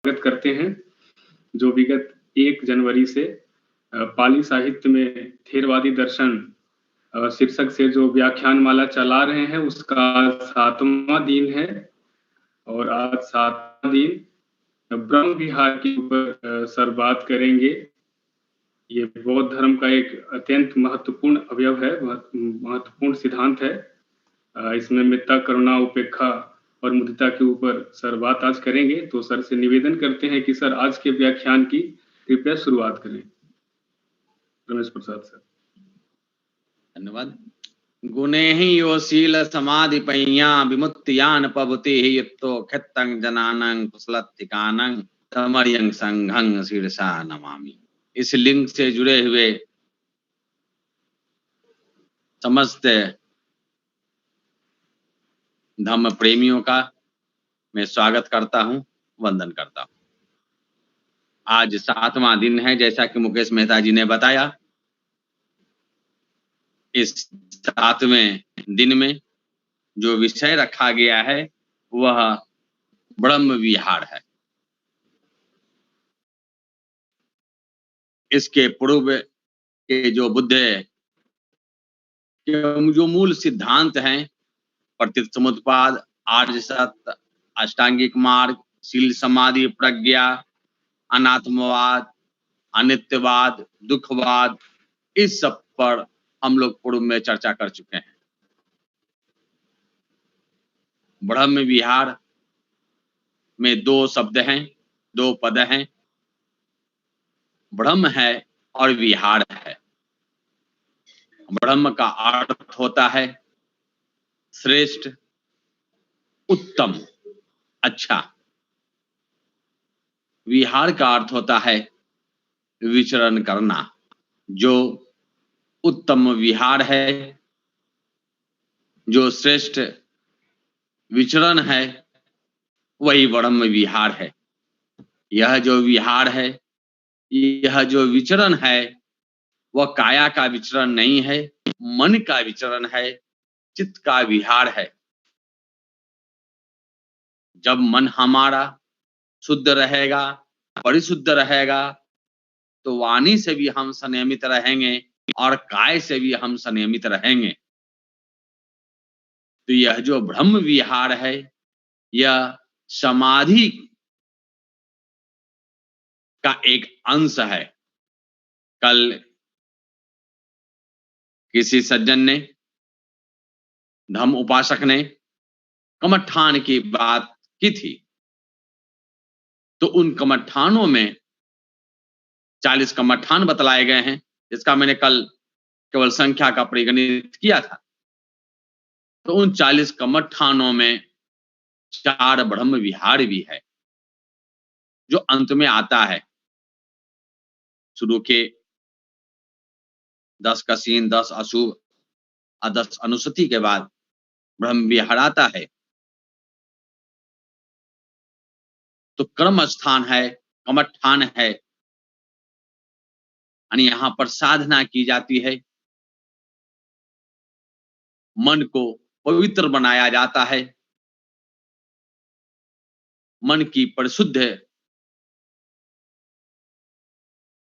स्वागत करते हैं, जो विगत 1 जनवरी से पाली साहित्य में थेरवादी दर्शन शीर्षक से जो व्याख्यानमाला चला रहे हैं, उसका 7वां दिन है और आज 7वां दिन ब्रह्म विहार के ऊपर सर बात करेंगे। ये बौद्ध धर्म का एक अत्यंत महत्वपूर्ण अवयव है, महत्वपूर्ण सिद्धांत है। इसमें मेत्ता, करुणा, उपेक्षा और मुदिता के ऊपर सर बात आज करेंगे। तो सर से निवेदन करते हैं कि सर आज के व्याख्यान की कृपया शुरुआत करें। रमेश प्रसाद सर। धन्यवाद। गुणेहि यो शील समाधि पय्या विमुक्तियान पवति युक्तो खित्तं जनानं कुशलत्थिकानं तमर्यं संघं शीर्षा नमामि। इस लिंग से जुड़े हुए समस्त धम्म प्रेमियों का मैं स्वागत करता हूं, वंदन करता हूं। आज 7वां दिन है, जैसा कि मुकेश मेहता जी ने बताया। इस 7वें दिन में जो विषय रखा गया है वह ब्रह्म विहार है। इसके पूर्व के जो बुद्ध के जो मूल सिद्धांत हैं, प्रतिसमुत्पाद, आर्य सत्य, अष्टांगिक मार्ग, शील समाधि प्रज्ञा, अनात्मवाद, अनित्यवाद, दुखवाद, इस सब पर हम लोग पूर्व में चर्चा कर चुके हैं। ब्रह्म विहार में 2 शब्द हैं, 2 पद हैं, ब्रह्म है और विहार है। ब्रह्म का अर्थ होता है श्रेष्ठ, उत्तम, अच्छा। विहार का अर्थ होता है विचरण करना। जो उत्तम विहार है, जो श्रेष्ठ विचरण है, वही ब्रह्म विहार है। यह जो विहार है, यह जो विचरण है, वह काया का विचरण नहीं है, मन का विचरण है, चित्त का विहार है। जब मन हमारा शुद्ध रहेगा, परिशुद्ध रहेगा, तो वाणी से भी हम संयमित रहेंगे और काय से भी हम संयमित रहेंगे। तो यह जो ब्रह्म विहार है, यह समाधि का एक अंश है। कल किसी सज्जन ने, धम्म उपासक ने कमठान की बात की थी, तो उन कमठानों में 40 कमठान बतलाए गए हैं, जिसका मैंने कल केवल संख्या का परिगणित किया था। तो उन 40 कमठानों में 4 ब्रह्म विहार भी है, जो अंत में आता है। शुरू के 10 कसीन, 10 अशुभ और 10 अनुसूति के बाद ब्रह्म विहार आता है। तो कर्म स्थान है, कमठान है, यानी यहां पर साधना की जाती है, मन को पवित्र बनाया जाता है, मन की परिशुद्ध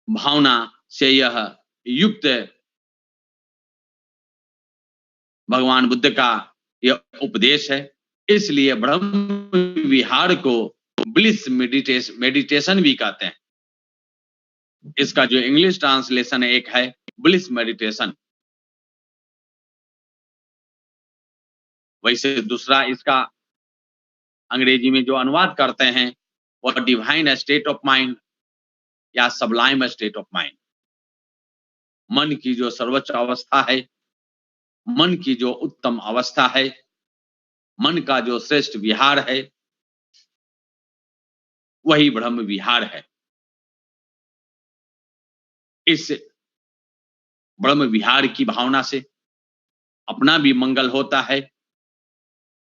भावना से यह युक्त भगवान बुद्ध का यह उपदेश है। इसलिए ब्रह्म विहार को ब्लिस मेडिटेशन भी कहते हैं। इसका जो इंग्लिश ट्रांसलेशन एक है ब्लिस मेडिटेशन। वैसे दूसरा इसका अंग्रेजी में जो अनुवाद करते हैं वह डिवाइन स्टेट ऑफ माइंड या सबलाइम स्टेट ऑफ माइंड। मन की जो सर्वोच्च अवस्था है, मन की जो उत्तम अवस्था है, मन का जो श्रेष्ठ विहार है, वही ब्रह्म विहार है। इस ब्रह्म विहार की भावना से अपना भी मंगल होता है,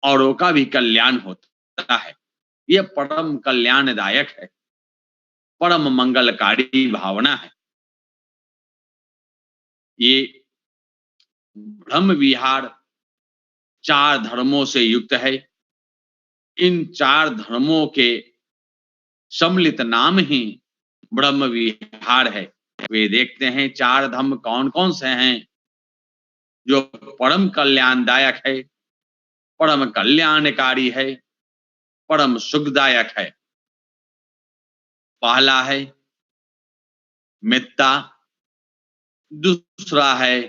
औरों का भी कल्याण होता है। यह परम कल्याणदायक है, परम मंगलकारी भावना है। ये ब्रह्म विहार 4 धर्मों से युक्त है। इन 4 धर्मों के सम्मिलित नाम ही ब्रह्म विहार है। वे देखते हैं 4 धम्म कौन कौन से हैं जो परम कल्याणदायक है, परम कल्याणकारी है, परम सुखदायक है। पहला है मित्ता, दूसरा है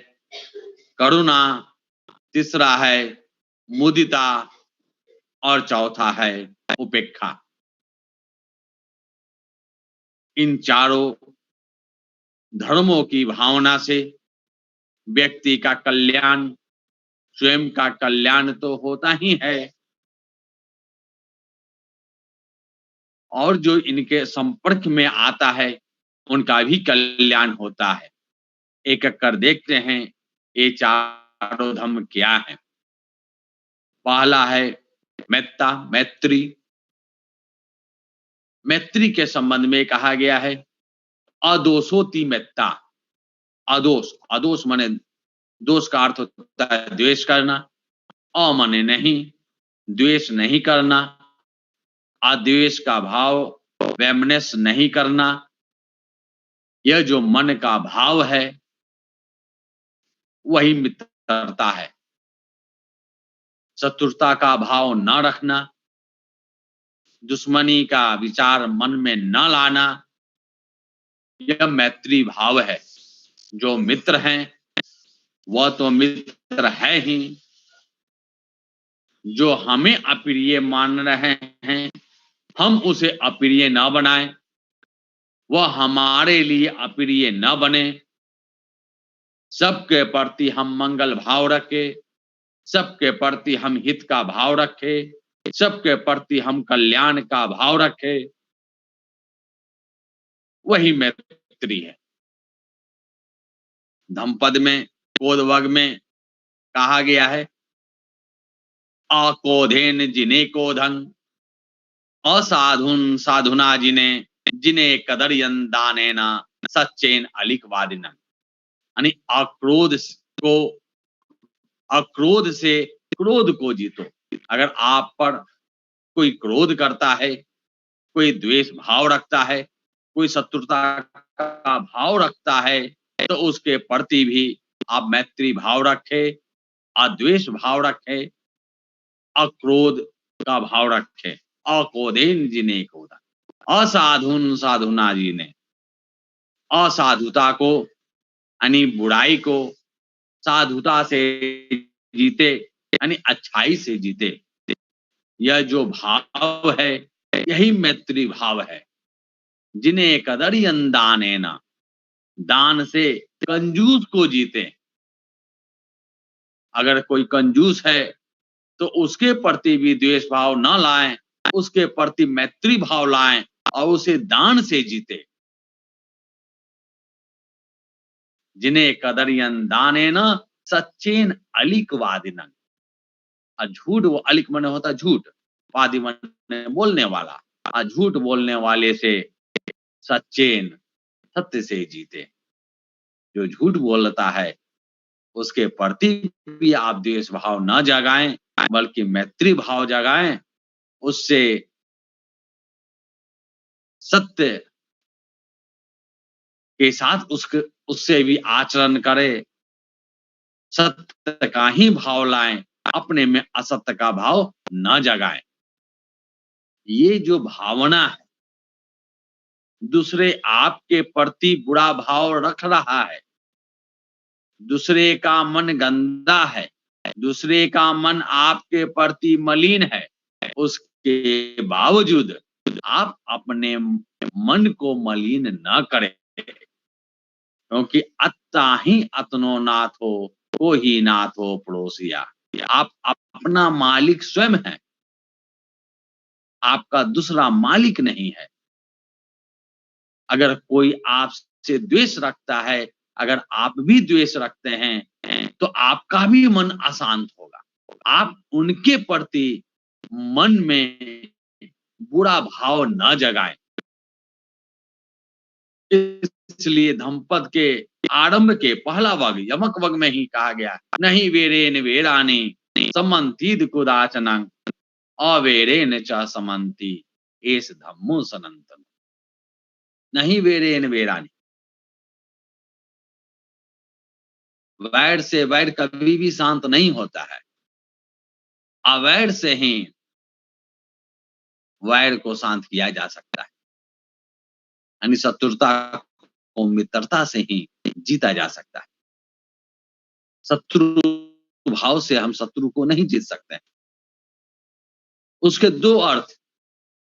करुणा, तीसरा है मुदिता और चौथा है उपेक्षा। इन चारों धर्मों की भावना से व्यक्ति का कल्याण, स्वयं का कल्याण तो होता ही है और जो इनके संपर्क में आता है उनका भी कल्याण होता है। एक एक कर देखते हैं ये चारों धर्म क्या है। पहला है मेत्ता, मैत्री। मैत्री के संबंध में कहा गया है अदोषोति मेत्ता। अदोष, अदोष माने दोष का अर्थ होता है द्वेष करना, अ माने नहीं, द्वेष नहीं करना, अद्वेष का भाव, वैमनस्य नहीं करना। यह जो मन का भाव है वही मित्रता है। शत्रुता का भाव न रखना, दुश्मनी का विचार मन में न लाना, यह मैत्री भाव है। जो मित्र हैं वह तो मित्र है ही, जो हमें अप्रिय मान रहे हैं हम उसे अप्रिय न बनाएं, वह हमारे लिए अप्रिय न बने। सबके प्रति हम मंगल भाव रखें, सबके प्रति हम हित का भाव रखें, सबके प्रति हम कल्याण का भाव रखें, वही मैत्री है। धम्पद में, कोदवग में कहा गया है अकोधेन जिने कोधन, असाधुन साधुना जिने, जिने कदरियन दानेना सच्चेन अलिक वादिनम। यानी अक्रोध से क्रोध को जीतो। अगर आप पर कोई क्रोध करता है, कोई द्वेष भाव रखता है, कोई शत्रुता का भाव रखता है, तो उसके प्रति भी आप मैत्री भाव रखें, अद्वेष भाव रखें, अक्रोध का भाव रखें। अकोधेन जिने कोधन, असाधुन साधुना जिने, असाधुता को यानी बुराई को साधुता से जीते, यानी अच्छाई से जीते। यह जो भाव है यही मैत्री भाव है। जिन्हें कदरियन दानेना, दान से कंजूस को जीते। अगर कोई कंजूस है तो उसके प्रति भी द्वेष भाव न लाएं, उसके प्रति मैत्री भाव लाएं और उसे दान से जीते। जिन्हें कदरियन दानेना सच्चेन अलिक वादिनन। झूठ, वो अलिक माने होता झूठ, वादी माने बोलने वाला। झूठ बोलने वाले से सच्चेन, सत्य से जीते। जो झूठ बोलता है उसके प्रति भी आप द्वेष भाव न जगाएं बल्कि मैत्री भाव जगाएं, उससे सत्य के साथ उससे भी आचरण करें, सत्य का ही भाव लाएं, अपने में असत्य का भाव न जगाएं। ये जो भावना है, दूसरे आपके प्रति बुरा भाव रख रहा है, दूसरे का मन गंदा है, दूसरे का मन आपके प्रति मलिन है, उसके बावजूद आप अपने मन को मलिन न करें, क्योंकि अत्ता ही अतनो नाथो को ही नाथो पड़ोसिया। आप अपना मालिक स्वयं है, आपका दूसरा मालिक नहीं है। अगर कोई आपसे द्वेष रखता है, अगर आप भी द्वेष रखते हैं, तो आपका भी मन अशांत होगा। आप उनके प्रति मन में बुरा भाव न जगाएं। इसलिए धम्पद के आरंभ के पहला वग यमक वग में ही कहा गया, नहीं वेरेन वेरानी समंतीद कुदाचनं अवेरेन च समंती। एस धम्मो सनातन, नहीं वेरेन वेरानी। वैर से वैर कभी भी शांत नहीं होता है, अवैर से ही वैर को शांत किया जा सकता है, यानी शत्रुता को मित्रता से ही जीता जा सकता है। शत्रु भाव से हम शत्रु को नहीं जीत सकते। उसके दो अर्थ,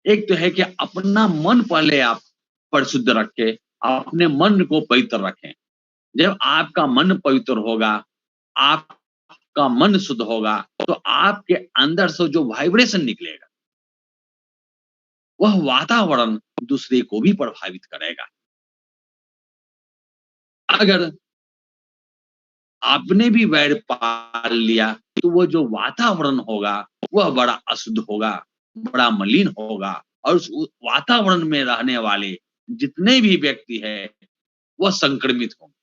एक तो है कि अपना मन पहले आप परिशुद्ध रखें, अपने मन को पवित्र रखें। जब आपका मन पवित्र होगा, आपका मन शुद्ध होगा, तो आपके अंदर से जो वाइब्रेशन निकलेगा, वह वातावरण दूसरे को भी प्रभावित करेगा। अगर आपने भी वैर पाल लिया, तो वो जो वातावरण होगा वह बड़ा अशुद्ध होगा, बड़ा मलिन होगा, और उस वातावरण में रहने वाले जितने भी व्यक्ति हैं वह संक्रमित होंगे।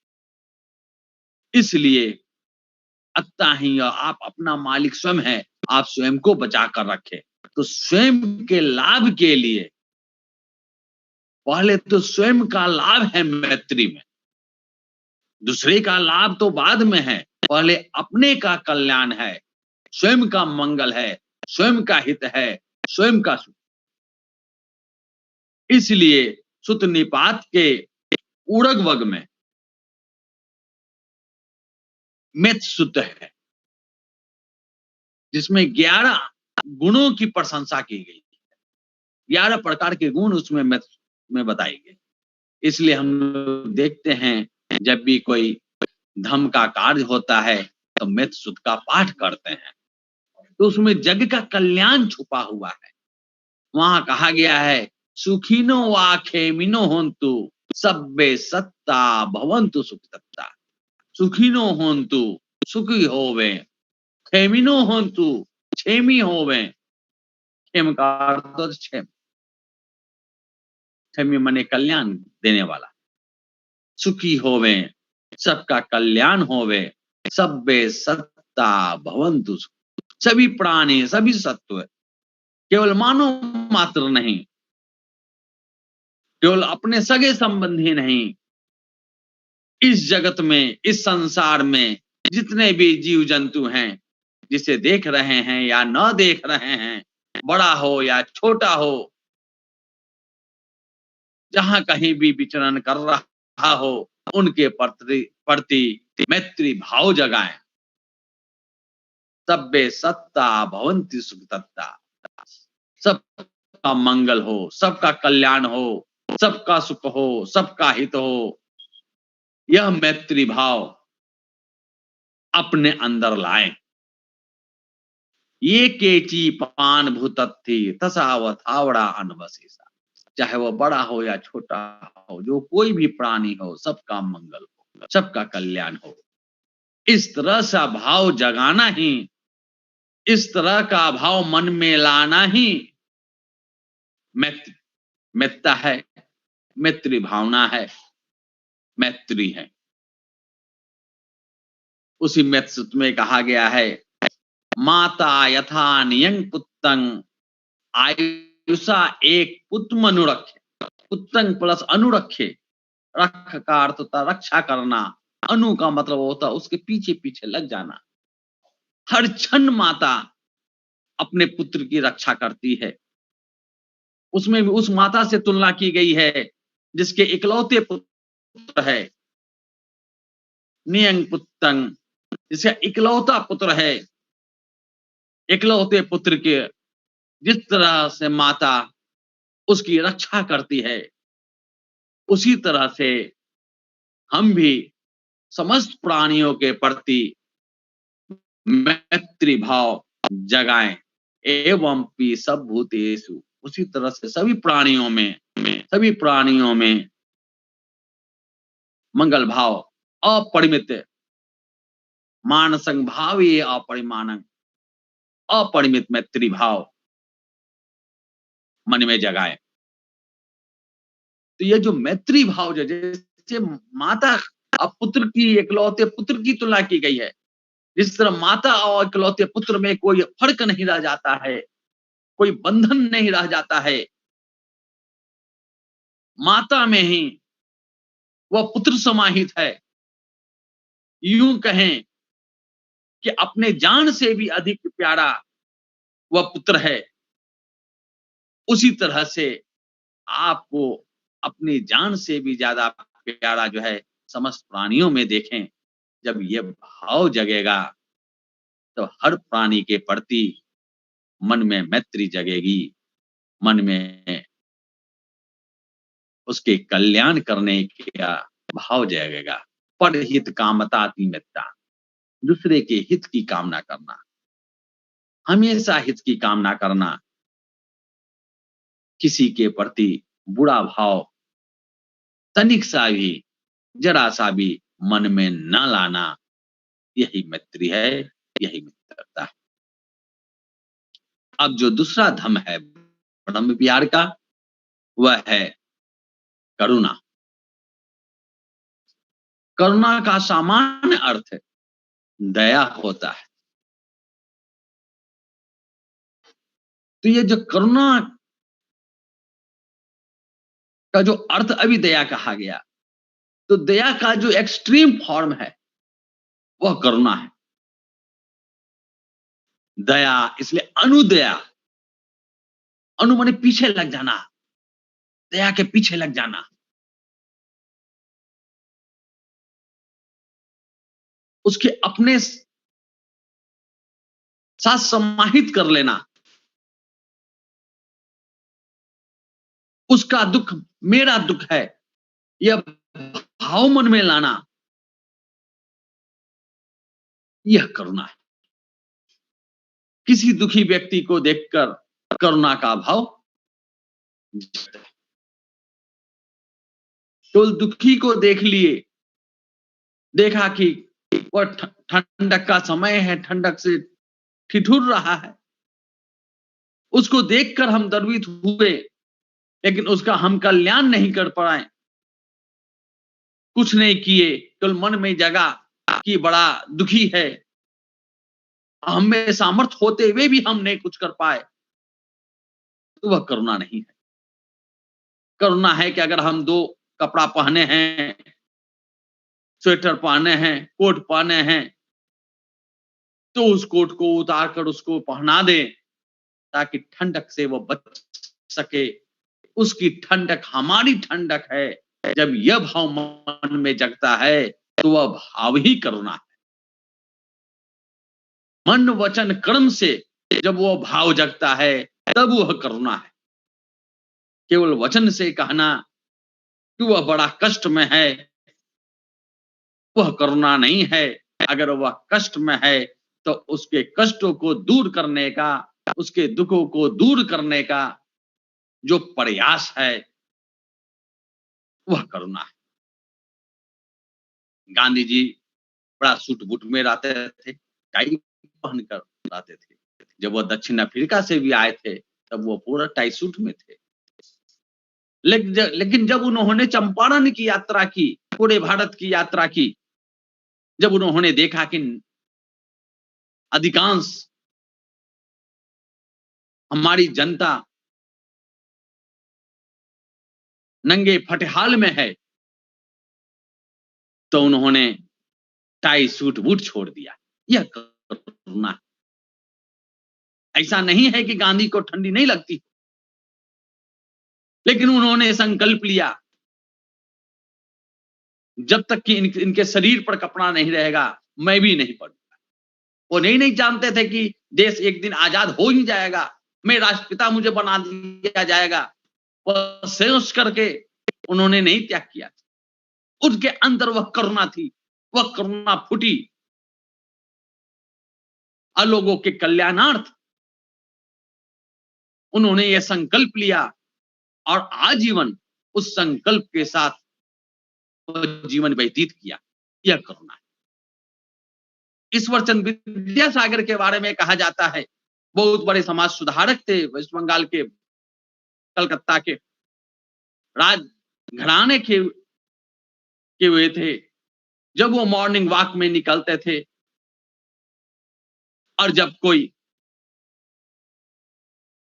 इसलिए अत्ताहि, आप अपना मालिक स्वयं है, आप स्वयं को बचा कर रखें। तो स्वयं के लाभ के लिए पहले तो स्वयं का लाभ है मैत्री में, दूसरे का लाभ तो बाद में है, पहले अपने का कल्याण है, स्वयं का मंगल है, स्वयं का हित है, स्वयं का सुख। इसलिए सुत निपात के उड़ग वग में मेत सुत है, जिसमें 11 गुणों की प्रशंसा की गई, 11 प्रकार के गुण उसमें मेत में बताए गए। इसलिए हम लोग देखते हैं जब भी कोई धर्म का कार्य होता है तो मेत सुत का पाठ करते हैं, तो उसमें जग का कल्याण छुपा हुआ है। वहां कहा गया है, सुखिनो वा खेमिनो होन्तु सब्बे सत्ता भवन्तु सुखितत्ता। सुखिनो होन्तु, सुखी होवे, खेमिनो होन्तु, क्षेमी होवे। क्षेम का अर्थ क्षेम, क्षेमी माने कल्याण देने वाला। सुखी होवे, सबका कल्याण होवे, सब्बे सत्ता भवन्तु। सभी प्राणी, सभी सत्व, केवल मानव मात्र नहीं, केवल अपने सगे संबंधी नहीं, इस जगत में, इस संसार में जितने भी जीव जंतु हैं, जिसे देख रहे हैं या न देख रहे हैं, बड़ा हो या छोटा हो, जहां कहीं भी विचरण कर रहा हो, उनके प्रति मैत्री भाव जगाएं। सब्बे सत्ता भवन्ति सुखितत्ता, सबका मंगल हो, सबका कल्याण हो, सबका सुख हो, सबका हित हो, यह मैत्री भाव अपने अंदर लाएं। ये केची पान भूतत्थी तसावथावड़ा अनवशेषा। चाहे वो बड़ा हो या छोटा हो, जो कोई भी प्राणी हो, सबका मंगल हो, सबका कल्याण हो, इस तरह सा भाव जगाना ही, इस तरह का भाव मन में लाना ही मैत्ता है, मैत्री भावना है, मैत्री है। उसी मैत्सुत में कहा गया है, माता यथा नियंग पुत्तंग आयुषा एक पुत्र अनुरखे। पुत्तंग प्लस अनुरखे, रख का अर्थ होता रक्षा करना, अनु का मतलब होता उसके पीछे पीछे लग जाना। हर क्षण माता अपने पुत्र की रक्षा करती है। उसमें भी उस माता से तुलना की गई है जिसके इकलौते पुत्र है, नियंग पुत्तंग, जिसका इकलौता पुत्र है। इकलौते पुत्र के जिस तरह से माता उसकी रक्षा करती है, उसी तरह से हम भी समस्त प्राणियों के प्रति मैत्री भाव जगाएं। एवं पी सब भूतेषु, उसी तरह से सभी प्राणियों में मंगल भाव अपरिमित, मानसंग भाव ये अपरिमाणंग, अपरिमित मैत्री भाव मन में जगाए। तो ये जो मैत्री भाव, जैसे माता और पुत्र की, इकलौते पुत्र की तुलना की गई है, जिस तरह माता और इकलौते पुत्र में कोई फर्क नहीं रह जाता है, कोई बंधन नहीं रह जाता है, माता में ही वह पुत्र समाहित है। यूं कहें कि अपने जान से भी अधिक प्यारा वह पुत्र है। उसी तरह से आपको अपनी जान से भी ज्यादा प्यारा जो है समस्त प्राणियों में देखें। जब यह भाव जगेगा तो हर प्राणी के प्रति मन में मैत्री जगेगी, मन में उसके कल्याण करने का भाव जगेगा। परहित कामताति मित्ता, दूसरे के हित की कामना करना, हमेशा हित की कामना करना, किसी के प्रति बुरा भाव तनिक सा भी, जरा सा भी मन में न लाना, यही मैत्री है, यही मित्रता है। अब जो दूसरा धम है ब्रह्म विहार का, वह है करुणा। करुणा का सामान्य अर्थ दया होता है। तो ये जो करुणा का जो अर्थ अभी दया कहा गया, तो दया का जो एक्सट्रीम फॉर्म है वह करुणा है। दया इसलिए अनुदया, अनु माने पीछे लग जाना, दया के पीछे लग जाना। उसके अपने साथ समाहित कर लेना, उसका दुख मेरा दुख है, यह भाव मन में लाना, यह करुणा है। किसी दुखी व्यक्ति को देखकर करुणा का भाव, तो दुखी को देख लिए, देखा कि वह ठंडक का समय है, ठंडक से ठिठुर रहा है, उसको देखकर हम द्रवित हुए, लेकिन उसका हम कल्याण नहीं कर पाए, कुछ नहीं किए, तो मन में जगा कि बड़ा दुखी है, हमें सामर्थ्य होते हुए भी हम नहीं कुछ कर पाए, तो वह करुणा नहीं है। करुणा है कि अगर हम दो कपड़ा पहने हैं, स्वेटर पहने हैं, कोट पहने हैं, तो उस कोट को उतार कर उसको पहना दें ताकि ठंडक से वो बच सके। उसकी ठंडक हमारी ठंडक है। जब यह भाव मन में जगता है तो वह भाव ही करुणा है। मन वचन कर्म से जब वो भाव जगता है तब वह करुणा है। केवल वचन से कहना कि वह बड़ा कष्ट में है, वह करुणा नहीं है। अगर वह कष्ट में है तो उसके कष्टों को दूर करने का, उसके दुखों को दूर करने का जो प्रयास है वह करुणा है। गांधी जी बड़ा सूट बूट में रहते थे, टाई पहनकर रहते थे। जब वो दक्षिण अफ्रीका से भी आए थे तब वो पूरा टाई सूट में थे। लेकिन जब उन्होंने चंपारण की यात्रा की, पूरे भारत की यात्रा की, जब उन्होंने देखा कि अधिकांश हमारी जनता नंगे फटेहाल में है, तो उन्होंने टाई सूट बूट छोड़ दिया। यह करुणा है। ऐसा नहीं है कि गांधी को ठंडी नहीं लगती, लेकिन उन्होंने संकल्प लिया जब तक कि इनके शरीर पर कपड़ा नहीं रहेगा मैं भी नहीं पढ़ूंगा। वो नहीं जानते थे कि देश एक दिन आजाद हो ही जाएगा, मैं राष्ट्रपिता मुझे बना दिया जाएगा। वह सोच करके उन्होंने नहीं त्याग किया। उसके अंदर वह करुणा थी, वह करुणा फूटी और लोगों के कल्याणार्थ उन्होंने यह संकल्प लिया और आजीवन उस संकल्प के साथ जीवन व्यतीत किया। यह करुणा है। ईश्वर चंद्र विद्यासागर के बारे में कहा जाता है, बहुत बड़े समाज सुधारक थे, वेस्ट बंगाल के कलकत्ता के राज घराने के हुए थे। जब वो मॉर्निंग वॉक में निकलते थे और जब कोई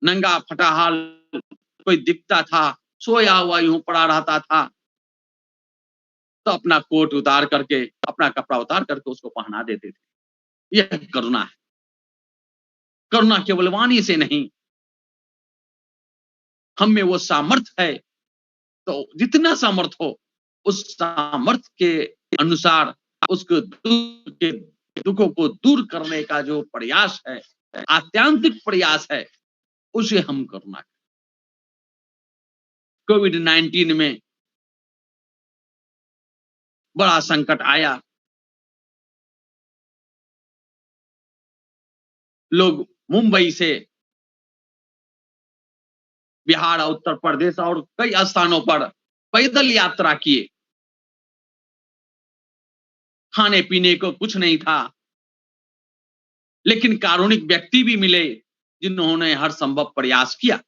नंगा फटाहाल कोई दिखता था सोया हुआ यूं पड़ा रहता था, तो अपना कोट उतार करके, अपना कपड़ा उतार करके उसको पहना देते थे। यह करुणा है। करुणा केवल वाणी से नहीं, हम में वो सामर्थ्य है, तो जितना सामर्थ्य हो उस सामर्थ्य के अनुसार उसको दुखों को दूर करने का जो प्रयास है, आत्यांतिक प्रयास है, उसे हम करना। कोविड-19 में बड़ा संकट आया, लोग मुंबई से बिहार, उत्तर प्रदेश और कई स्थानों पर पैदल यात्रा किए। खाने पीने को कुछ नहीं था, लेकिन कारुणिक व्यक्ति भी मिले जिन्होंने हर संभव प्रयास किया।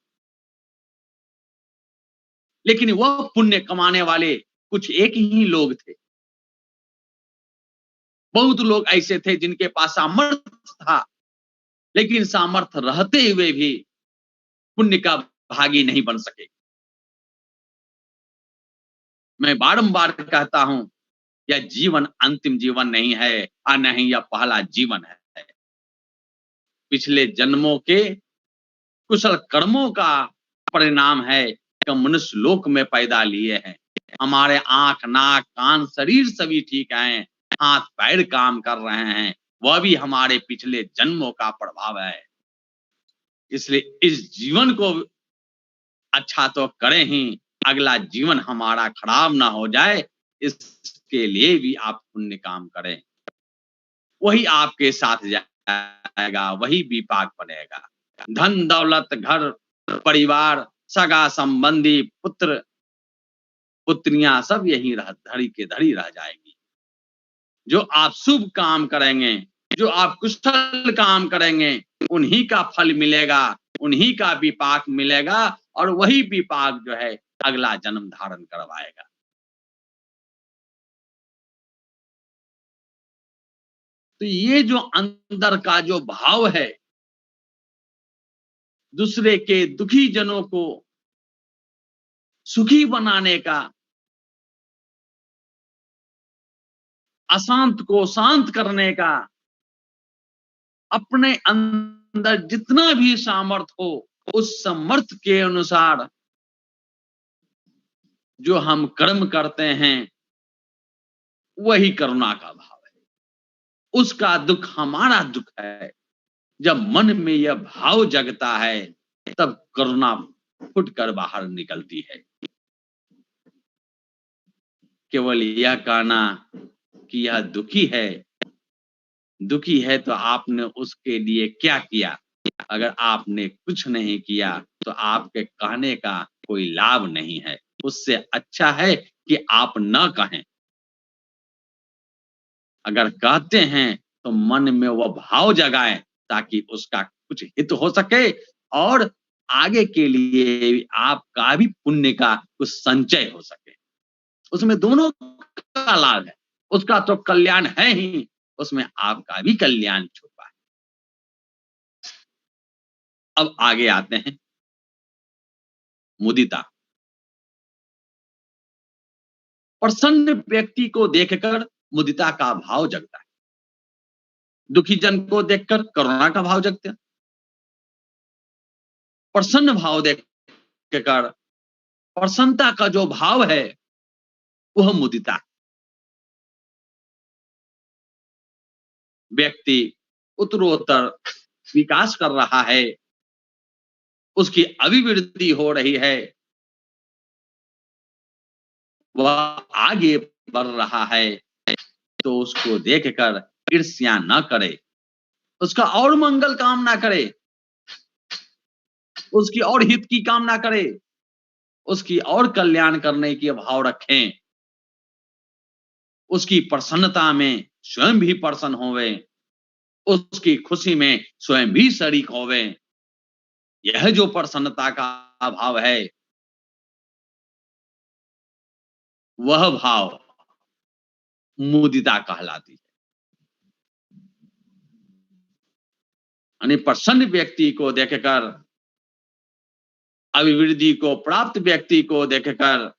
लेकिन वह पुण्य कमाने वाले कुछ एक ही लोग थे। बहुत लोग ऐसे थे जिनके पास सामर्थ्य था, लेकिन सामर्थ्य रहते हुए भी पुण्य का भागी नहीं बन सके। मैं बारंबार कहता हूं, यह जीवन अंतिम जीवन नहीं है और नहीं यह पहला जीवन है। पिछले जन्मों के कुशल कर्मों का परिणाम है कि हम मनुष्य लोक में पैदा लिए हैं। हमारे आंख, नाक, कान, शरीर सभी ठीक हैं, हाथ पैर काम कर रहे हैं, वह भी हमारे पिछले जन्मों का प्रभाव है। इसलिए इस जीवन को अच्छा तो करें ही, अगला जीवन हमारा खराब ना हो जाए, इसके लिए भी आप पुण्य काम करें। वही आपके साथ जाएगा, वही विपाक बनेगा। धन दौलत, घर परिवार, सगा संबंधी, पुत्र पुत्रियां सब यही धड़ी के धड़ी रह जाएंगी। जो आप शुभ काम करेंगे, जो आप कुशल काम करेंगे, उन्हीं का फल मिलेगा, उन्हीं का विपाक मिलेगा, और वही विपाक जो है अगला जन्म धारण करवाएगा। तो ये जो अंदर का जो भाव है, दूसरे के दुखी जनों को सुखी बनाने का, अशांत को शांत करने का, अपने अंदर जितना भी सामर्थ्य हो उस सामर्थ्य के अनुसार जो हम कर्म करते हैं, वही करुणा का भाव है। उसका दुख हमारा दुख है। जब मन में यह भाव जगता है, तब करुणा फुटकर बाहर निकलती है। केवल यह कहना कि यह दुखी है तो आपने उसके लिए क्या किया? अगर आपने कुछ नहीं किया तो आपके कहने का कोई लाभ नहीं है। उससे अच्छा है कि आप न कहें। अगर कहते हैं तो मन में वह भाव जगाएं ताकि उसका कुछ हित हो सके, और आगे के लिए आपका भी पुण्य का कुछ संचय हो सके। उसमें दोनों का लाभ है। उसका तो कल्याण है ही, उसमें आपका भी कल्याण छुपा है। अब आगे आते हैं मुदिता। प्रसन्न व्यक्ति को देखकर मुदिता का भाव जगता है। दुखी जन को देखकर करुणा का भाव जगता है। प्रसन्न भाव देखकर प्रसन्नता का जो भाव है वह मुदिता। व्यक्ति उत्तरोत्तर विकास कर रहा है, उसकी अभिवृद्धि हो रही है, वह आगे बढ़ रहा है, तो उसको देखकर ईर्ष्या न करे, उसका और मंगल कामना करे, उसकी और हित की कामना करे, उसकी और कल्याण करने की भाव रखें। उसकी प्रसन्नता में स्वयं भी प्रसन्न होवे, उसकी खुशी में स्वयं भी शरीक होवे। यह जो प्रसन्नता का भाव है, वह भाव मुदिता कहलाती है। यानी प्रसन्न व्यक्ति को देखकर अभिवृद्धि को प्राप्त व्यक्ति को देखकर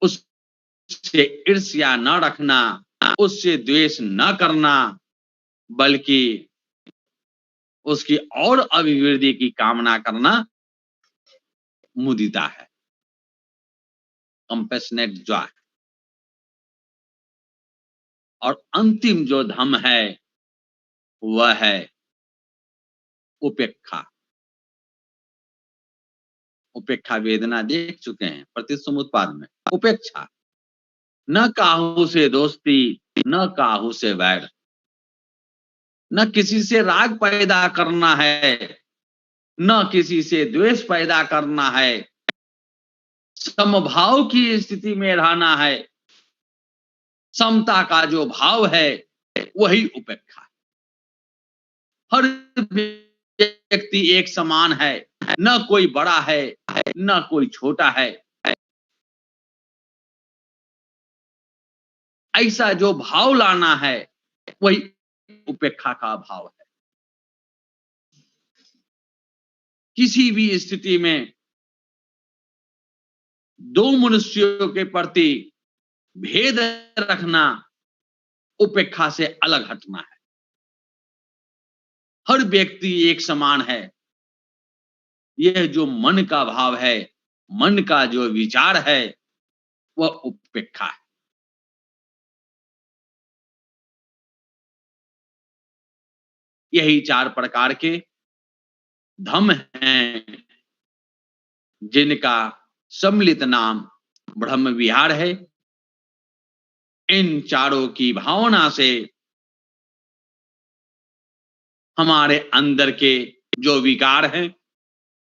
उससे ईर्ष्या न रखना, उससे द्वेष न करना, बल्कि उसकी और अभिवृद्धि की कामना करना मुदिता है, कंपैशनेट जॉय। और अंतिम जो धम है वह है उपेक्षा। उपेक्षा वेदना देख चुके हैं प्रतिसमुत्पाद में। उपेक्षा, न काहू से दोस्ती, न काहू से वैर, न किसी से राग पैदा करना है, न किसी से द्वेष पैदा करना है, समभाव की स्थिति में रहना है। समता का जो भाव है वही उपेक्षा। हर व्यक्ति एक समान है, न कोई बड़ा है न कोई छोटा है। ऐसा जो भाव लाना है वही उपेक्षा का भाव है। किसी भी स्थिति में दो मनुष्यों के प्रति भेद रखना उपेक्षा से अलग हटना है। हर व्यक्ति एक समान है, यह जो मन का भाव है, मन का जो विचार है वह उपेक्षा है। यही 4 प्रकार के धम हैं जिनका सम्मिलित नाम ब्रह्म विहार है। इन चारों की भावना से हमारे अंदर के जो विकार हैं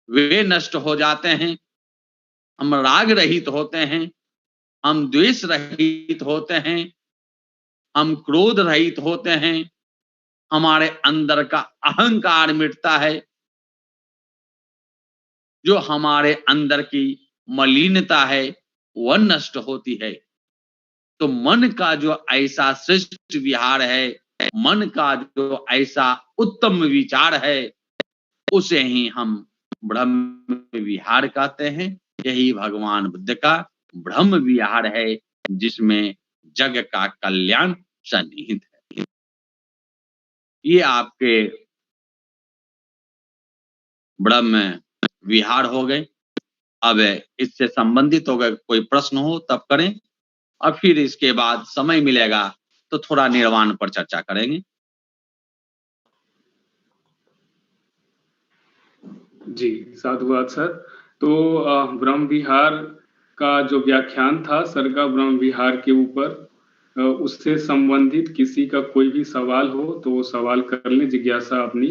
वे नष्ट हो जाते हैं। हम राग रहित होते हैं, हम द्वेष रहित होते हैं, हम क्रोध रहित होते हैं, हमारे अंदर का अहंकार मिटता है। जो हमारे अंदर की मलिनता है वह नष्ट होती है। तो मन का जो ऐसा श्रेष्ठ विहार है, मन का जो ऐसा उत्तम विचार है, उसे ही हम ब्रह्म विहार कहते हैं। यही भगवान बुद्ध का ब्रह्म विहार है जिसमें जग का कल्याण सन्निहित है। ये आपके ब्रह्म विहार हो गए। अब इससे संबंधित हो गए कोई प्रश्न हो तब करें, और फिर इसके बाद समय मिलेगा तो थोड़ा निर्वाण पर चर्चा करेंगे। जी, साधुवाद सर। तो ब्रह्म विहार का जो व्याख्यान था सर का ब्रह्म विहार के ऊपर, उससे संबंधित किसी का कोई भी सवाल हो तो वो सवाल कर लें, जिज्ञासा अपनी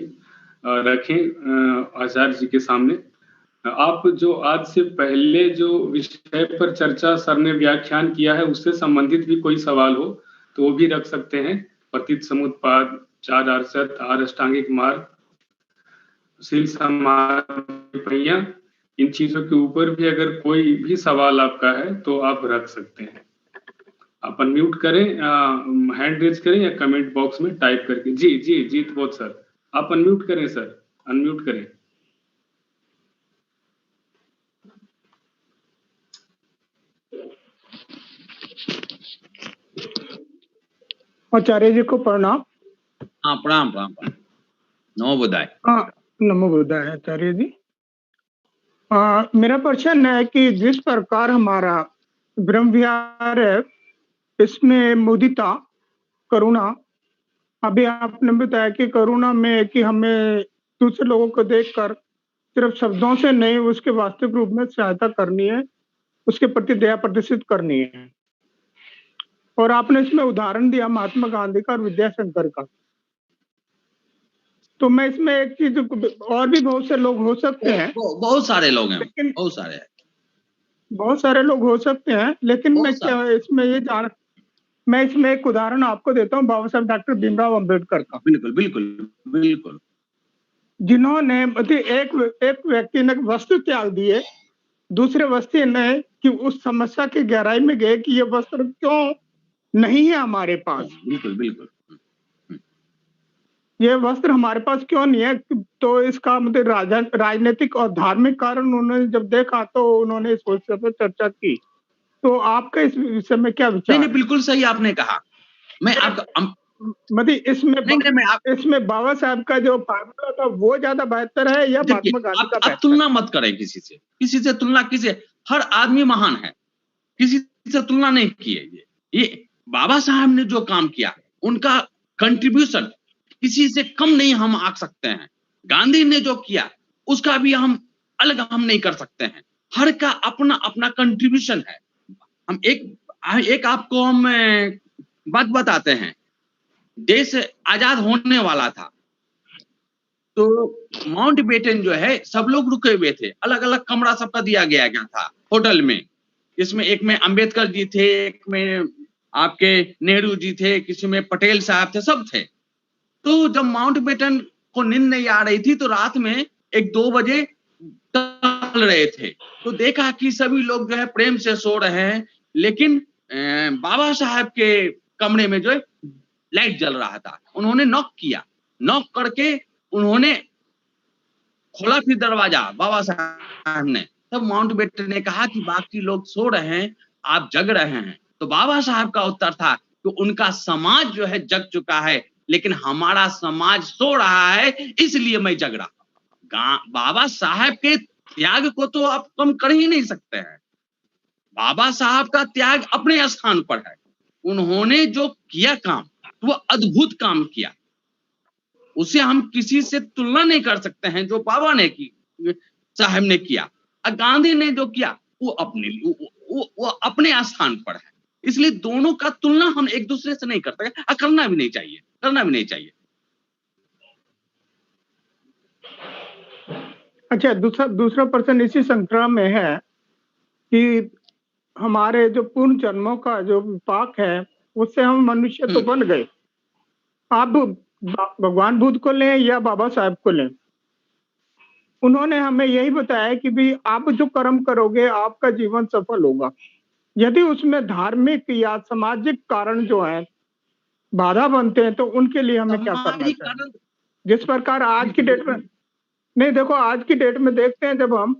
रखें आचार्य जी के सामने। आप जो आज से पहले जो विषय पर चर्चा सर ने व्याख्यान किया है उससे संबंधित भी कोई सवाल हो तो वो भी रख सकते हैं। पतित समुत्पाद, 4 आर्षद, 8 अष्टांगिक मार्ग, शील समाधि, इन चीजों के ऊपर भी अगर कोई भी सवाल आपका है तो आप रख सकते हैं। आप अनम्यूट करें, हैंड रेज करें या कमेंट बॉक्स में टाइप करके। जी जी जीत बोध सर, आप अनम्यूट करें सर, अनम्यूट करें। आचार्य जी को प्रणाम। हाँ प्रणाम प्रणाम प्रणाम। नमो बुद्धाय। हाँ नमो बुद्धाय आचार्य जी। मेरा प्रश्न है कि जिस प्रकार हमारा ब्रह्म विहार है इसमें मुदिता, करुणा, अभी आपने बताया कि करुणा में कि हमें दूसरे लोगों को देखकर सिर्फ शब्दों से नहीं उसके वास्तविक रूप में सहायता करनी है, उसके प्रति दया प्रदर्शित करनी है। और आपने इसमें उदाहरण दिया महात्मा गांधी का और विद्याशंकर का। तो मैं इसमें एक चीज, और भी बहुत से लोग हो सकते हैं, बहुत सारे लोग हैं, लेकिन बहुत सारे लोग हो सकते हैं, लेकिन मैं क्या इसमें ये मैं इसमें एक उदाहरण आपको देता हूँ बाबा साहब डॉक्टर भीमराव अंबेडकर का। बिल्कुल बिल्कुल बिल्कुल। जिन्होंने एक व्यक्ति ने वस्त्र त्याग दिए, दूसरे व्यक्ति ने कि उस समस्या की गहराई में गए कि ये वस्त्र क्यों नहीं है हमारे पास। बिल्कुल बिल्कुल। ये वस्त्र हमारे पास क्यों नहीं है? तो इसका मतलब राजनीतिक और धार्मिक कारण उन्होंने जब देखा तो उन्होंने इस विषय पे चर्चा की। तो आपका इस विषय में क्या नहीं विचार नहीं है? बिल्कुल सही आपने कहा। मैं आपका मतलब नहीं मैं आप इसमें बाबा साहब का जो फार्मूला था वो ज्यादा बेहतर है या देखिए, महात्मा गांधी का आप बेहतर है? तुलना मत करें किसी से तुलना हर आदमी महान है, किसी से तुलना नहीं की है। ये बाबा साहब ने जो काम किया, उनका कंट्रीब्यूशन किसी से कम नहीं हम आंक सकते हैं। गांधी ने जो किया उसका भी हम अलग हम नहीं कर सकते हैं। हर का अपना अपना कंट्रीब्यूशन है। हम एक आपको हम बात बताते हैं। देश आजाद होने वाला था तो माउंट बेटन जो है सब लोग रुके हुए थे, अलग अलग कमरा सबका दिया गया था होटल में। इसमें एक में अंबेडकर जी थे, एक में आपके नेहरू जी थे, किसी में पटेल साहब थे, सब थे। तो जब माउंट बेटन को नींद नहीं आ रही थी तो रात में 1-2 बजे टहल रहे थे, तो देखा कि सभी लोग जो है प्रेम से सो रहे हैं, लेकिन बाबा साहब के कमरे में जो है लाइट जल रहा था। उन्होंने नॉक किया, नॉक करके उन्होंने खोला फिर दरवाजा बाबा साहब ने। तब माउंट बेटन ने कहा कि बाकी लोग सो रहे हैं, आप जग रहे हैं। तो बाबा साहब का उत्तर था कि उनका समाज जो है जग चुका है, लेकिन हमारा समाज सो रहा है, इसलिए मैं जग रहा। बाबा साहब के त्याग को तो आप कम कर ही नहीं सकते हैं। बाबा साहब का त्याग अपने स्थान पर है। उन्होंने जो किया काम, वो अद्भुत काम किया, उसे हम किसी से तुलना नहीं कर सकते हैं। जो बाबा ने की साहब ने किया और गांधी ने जो किया वो अपने स्थान पर है। इसलिए दोनों का तुलना हम एक दूसरे से नहीं कर सकते और करना भी नहीं चाहिए। अच्छा, दूसरा प्रश्न इसी श्रृंखला में है कि हमारे जो पूर्ण जन्मों का जो विपाक है उससे हम मनुष्य तो बन गए। आप भगवान बुद्ध को लें या बाबा साहब को लें, उन्होंने हमें यही बताया कि भी आप जो कर्म करोगे आपका जीवन सफल होगा। यदि उसमें धार्मिक या सामाजिक कारण जो है बाधा बनते हैं तो उनके लिए हमें क्या करना चाहिए? जिस प्रकार आज की डेट में नहीं, देखो आज की डेट में देखते हैं जब हम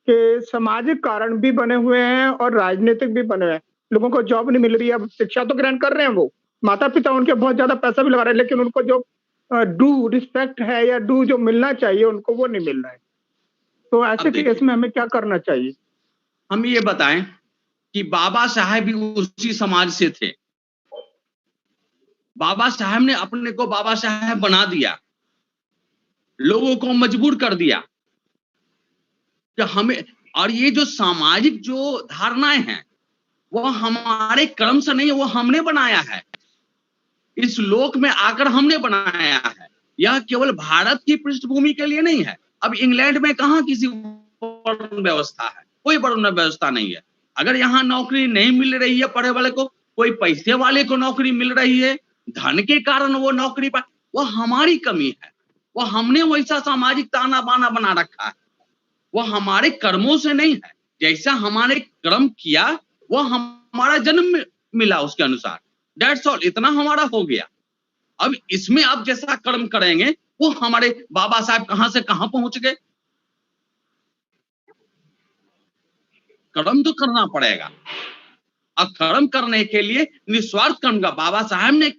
कि सामाजिक कारण भी बने हुए हैं और राजनीतिक भी बने हुए हैं। लोगों को जॉब नहीं मिल रही है, अब शिक्षा तो ग्रहण कर रहे हैं वो, माता पिता उनके बहुत ज्यादा पैसा भी लगा रहे हैं, लेकिन उनको जो डू रिस्पेक्ट है या डू जो मिलना चाहिए उनको वो नहीं मिल रहा है। तो ऐसे केस में हमें क्या करना चाहिए? हम ये बताएं कि बाबा साहब भी उसी समाज से थे। बाबा साहब ने अपने को बाबा साहब बना दिया, लोगों को मजबूर कर दिया कि हमें, और ये जो सामाजिक जो धारणाएं हैं वो हमारे कर्म से नहीं है, वो हमने बनाया है। इस लोक में आकर हमने बनाया है। यह केवल भारत की पृष्ठभूमि के लिए नहीं है। अब इंग्लैंड में कहां किसी वर्ण व्यवस्था है? कोई वर्ण व्यवस्था नहीं है। अगर यहाँ नौकरी नहीं मिल रही है पढ़े वाले को, कोई पैसे वाले को नौकरी मिल रही है, धन के कारण वो नौकरी पाए, वो हमारी कमी है। वो हमने वैसा सामाजिक ताना बाना बना रखा है, वो हमारे कर्मों से नहीं है। जैसा हमारे कर्म किया वो हमारा जन्म मिला उसके अनुसार, दैट्स ऑल, इतना हमारा हो गया। अब इसमें आप जैसा कर्म करेंगे वो हमारे बाबा साहब कहां से कहां पहुंच गए। कर्म तो करना पड़ेगा, और कर्म करने के लिए निस्वार्थ कर्म का, बाबा साहब ने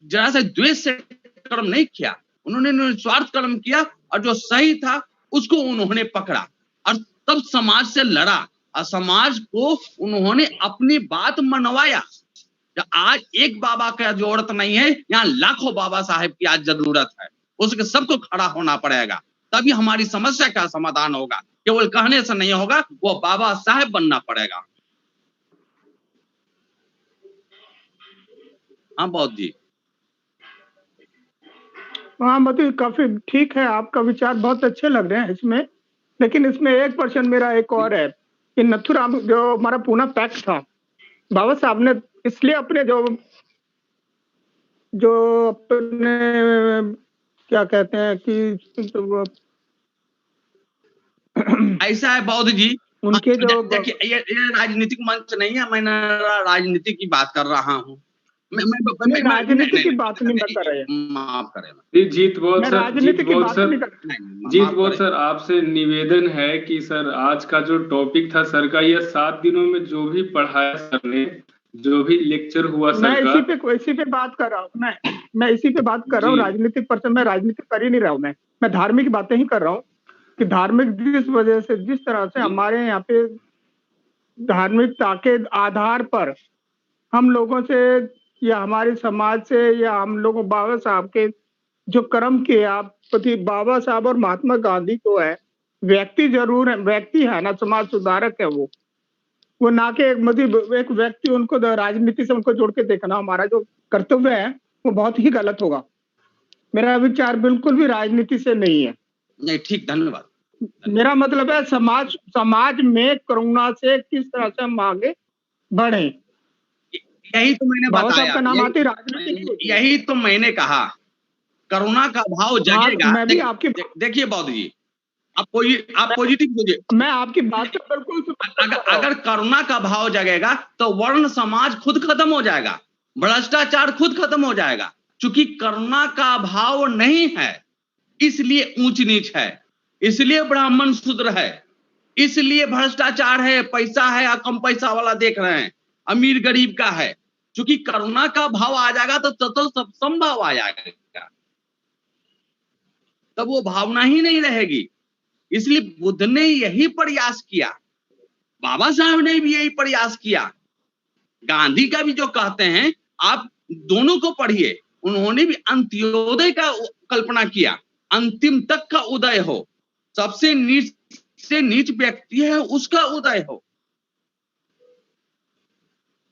जरा से द्वेष से कर्म नहीं किया, उन्होंने निस्वार्थ कर्म किया और जो सही था उसको उन्होंने पकड़ा और तब समाज से लड़ा और समाज को उन्होंने अपनी बात मनवाया। आज एक बाबा का जरूरत नहीं है, यहाँ लाखों बाबा साहब की आज जरूरत है। उसके सबको खड़ा होना पड़ेगा, तभी हमारी समस्या का समाधान होगा। केवल कहने से नहीं होगा, वो बाबा साहब बनना पड़ेगा। हाँ बौद्ध जी। हाँ मतलब काफी ठीक है, आपका विचार बहुत अच्छे लग रहे हैं इसमें, लेकिन इसमें एक प्रश्न मेरा एक और है कि नथुराम जो हमारा पूना पैक्ट था, बाबा साहब ने इसलिए अपने जो अपने क्या कहते हैं कि ऐसा है बौद्ध जी, उनके जो देखिए ये राजनीतिक मंच नहीं है, मैं राजनीति की बात कर रहा हूँ। नहीं, राजनीति की बात नहीं मैं कर रहा। माफ करें, जीत बहुत सर, राजनीति की बात नहीं कर जीत बहुत सर, आपसे निवेदन है कि सर आज का जो टॉपिक था सर का, ये 7 दिनों में जो भी पढ़ाया सर ने, जो भी लेक्चर हुआ सर मैं का, इसी पे बात कर रहा हूँ। मैं इसी पे बात कर रहा हूँ। राजनीतिक पर्सन मैं राजनीति कर ही नहीं रहा हूँ। मैं धार्मिक बातें ही कर रहा हूँ कि धार्मिक जिस वजह से, जिस तरह से हमारे यहाँ पे धार्मिकता के आधार पर हम लोगों से या हमारे समाज से या हम लोगों बाबा साहब के जो कर्म किए, आप पति बाबा साहब और महात्मा गांधी को है, व्यक्ति जरूर है, व्यक्ति है ना, समाज सुधारक है वो ना के एक व्यक्ति, उनको राजनीति से उनको जोड़ के देखना हमारा जो कर्तव्य है वो बहुत ही गलत होगा। मेरा विचार बिल्कुल भी राजनीति से नहीं है। नहीं, ठीक, धन्यवाद। मेरा मतलब है समाज में करुणा से किस तरह से हम आगे बढ़े, यही तो मैंने बताया। का नाम आते राजनीति, यही तो मैंने कहा, करुणा का भाव जगेगा। मैं भी आपकी देखिए बौद्ध जी, आप पॉजिटिव सोचिए। मैं आपकी बात से बिल्कुल अगर करुणा का भाव जगेगा तो वर्ण समाज खुद खत्म हो जाएगा, भ्रष्टाचार खुद खत्म हो जाएगा। क्योंकि करुणा का भाव नहीं है, इसलिए ऊंच नीच है, इसलिए ब्राह्मण शूद्र है, इसलिए भ्रष्टाचार है, पैसा है या कम पैसा वाला देख रहे हैं, अमीर गरीब का है। क्योंकि करुणा का भाव आ जाएगा तो सब संभव आ जाएगा, तब वो भावना ही नहीं रहेगी। इसलिए बुद्ध ने यही प्रयास किया, बाबा साहब ने भी यही प्रयास किया, गांधी का भी जो कहते हैं, आप दोनों को पढ़िए, उन्होंने भी अंत्योदय का कल्पना किया, अंतिम तक का उदय हो, सबसे नीच से नीच व्यक्ति है उसका उदय हो।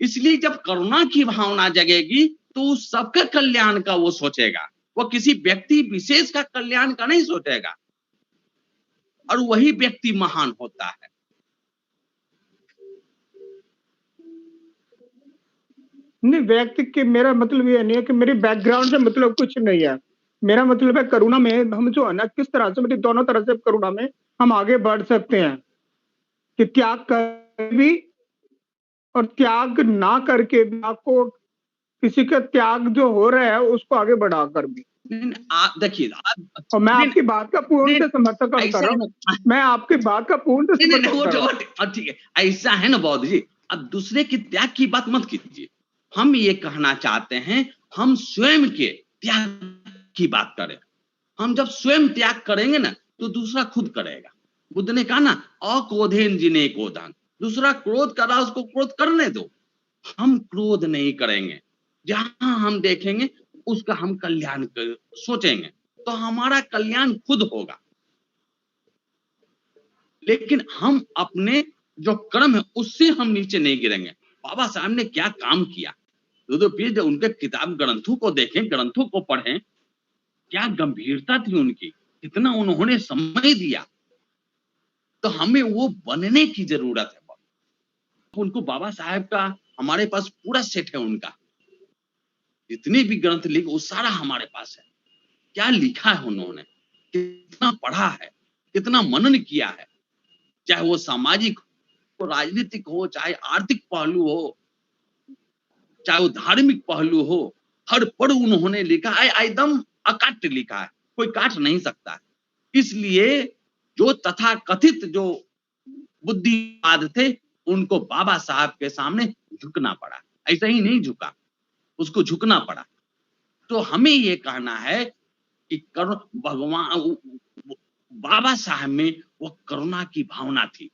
इसलिए जब करुणा की भावना जगेगी तो सबका कल्याण का वो सोचेगा, वो किसी व्यक्ति विशेष का कल्याण का नहीं सोचेगा, और वही व्यक्ति महान होता है। नहीं, व्यक्ति के मेरा मतलब ये नहीं है कि मेरी बैकग्राउंड से मतलब कुछ नहीं है। मेरा मतलब है करुणा में हम जो है ना, किस तरह से मतलब दोनों तरह से करुणा में हम आगे बढ़ सकते हैं कि त्याग कर भी और त्याग ना करके भी आपको किसी का त्याग जो हो रहा है उसको आगे बढ़ाकर भी। देखिए, और मैं आपकी बात का पूर्ण से समर्थन कर रहा हूँ। मैं आपकी बात का पूर्ण से समर्थन कर रहा हूँ। ठीक है, ऐसा है ना बौद्ध जी, अब दूसरे के त्याग की बात मत कीजिए। हम ये कहना चाहते हैं, हम स्वयं के त्याग की बात करें। हम जब स्वयं त्याग करेंगे ना तो दूसरा खुद करेगा। बुद्ध ने कहा ना, अक्रोधेन जिने क्रोधन, दूसरा क्रोध कर रहा है उसको क्रोध करने दो। हम क्रोध नहीं करेंगे, जहां हम देखेंगे उसका हम कल्याण सोचेंगे तो हमारा कल्याण खुद होगा। लेकिन हम अपने जो कर्म है उससे हम नीचे नहीं गिरेंगे। बाबा साहब ने क्या काम किया, तो फिर जब उनके किताब ग्रंथों को देखें, ग्रंथों को पढ़ें, क्या गंभीरता थी उनकी, कितना उन्होंने समय दिया। तो हमें वो बनने की जरूरत है। उनको बाबा साहब का हमारे पास पूरा सेट है, उनका जितने भी ग्रंथ लिखे वो सारा हमारे पास है। क्या लिखा है उन्होंने, कितना पढ़ा है, कितना मनन किया है, चाहे वो सामाजिक हो, राजनीतिक हो, चाहे आर्थिक पहलू हो, चाहे वो धार्मिक पहलू हो, हर पढ़ उन्होंने लिखा है, एकदम अकाट्य लिखा है, कोई काट नहीं सकता है। इसलिए जो तथा कथित जो बुद्धिवाद थे उनको बाबा साहब के सामने झुकना पड़ा। ऐसा ही नहीं झुका, उसको झुकना पड़ा। तो हमें ये कहना है कि भगवान बाबा साहब में वो करुणा की भावना थी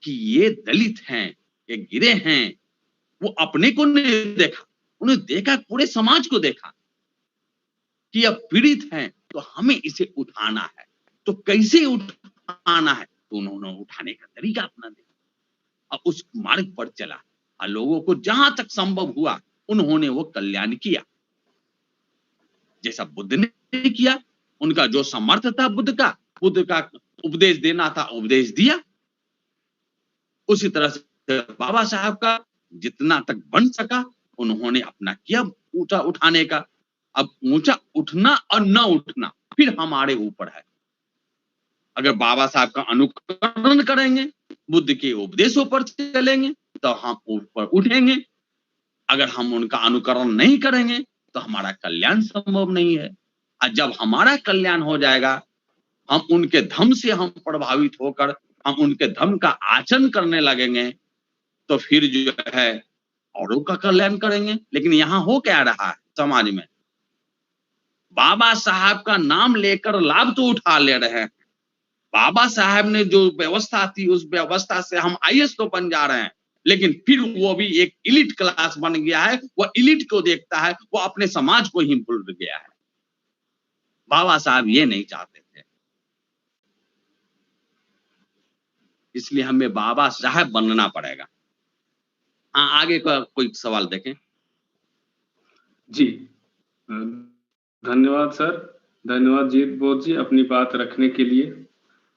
कि ये दलित हैं, ये गिरे हैं। वो अपने को नहीं देखा, उन्हें देखा, पूरे समाज को देखा कि अब पीड़ित हैं तो हमें इसे उठाना है। तो कैसे उठाना है, तो उन्होंने उठाने का तरीका अपना दिया, अब उस मार्ग पर चला और लोगों को जहां तक संभव हुआ उन्होंने वो कल्याण किया, जैसा बुद्ध ने किया। उनका जो सामर्थ्य था बुद्ध का उपदेश देना था, उपदेश दिया। उसी तरह से बाबा साहब का जितना तक बन सका उन्होंने अपना किया ऊंचा उठाने का। अब ऊंचा उठना और न उठना फिर हमारे ऊपर है। अगर बाबा साहब का अनुकरण करेंगे, बुद्ध के उपदेशों पर चलेंगे तो हम ऊपर उठेंगे। अगर हम उनका अनुकरण नहीं करेंगे तो हमारा कल्याण संभव नहीं है। और जब हमारा कल्याण हो जाएगा, हम उनके धर्म से हम प्रभावित होकर हम उनके धर्म का आचरण करने लगेंगे, तो फिर जो है औरों का कल्याण करेंगे। लेकिन यहाँ हो क्या रहा है समाज में, बाबा साहब का नाम लेकर लाभ तो उठा ले रहे हैं। बाबा साहब ने जो व्यवस्था थी उस व्यवस्था से हम आईएएस तो बन जा रहे हैं, लेकिन फिर वो भी एक इलीट क्लास बन गया है। वो इलीट को देखता है, वो अपने समाज को ही भूल गया है। बाबा साहब ये नहीं चाहते थे, इसलिए हमें बाबा साहब बनना पड़ेगा। हाँ, आगे का कोई सवाल देखें। जी, धन्यवाद सर, धन्यवाद जीत बोध जी अपनी बात रखने के लिए।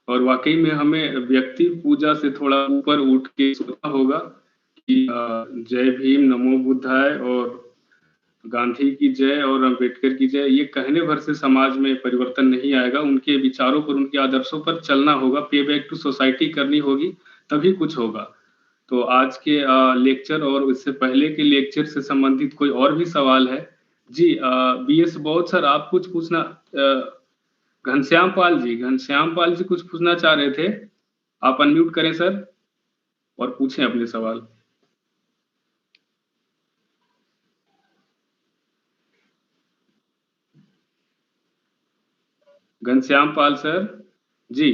और वाकई में हमें व्यक्ति पूजा से थोड़ा ऊपर उठ के सोचना होगा कि जय भीम, नमो बुद्धाय और गांधी की जय और अंबेडकर की जय, ये कहने भर से समाज में परिवर्तन नहीं आएगा। उनके विचारों पर, उनके आदर्शों पर चलना होगा, पे बैक टू सोसाइटी करनी होगी, तभी कुछ होगा। तो आज के लेक्चर और इससे पहले के लेक्चर से संबंधित कोई और भी सवाल है? जी, बीएस बौद्ध सर, आप कुछ पूछना, घनश्याम पाल जी कुछ पूछना चाह रहे थे। आप अनम्यूट करें सर और पूछें अपने सवाल। घनश्याम पाल सर जी,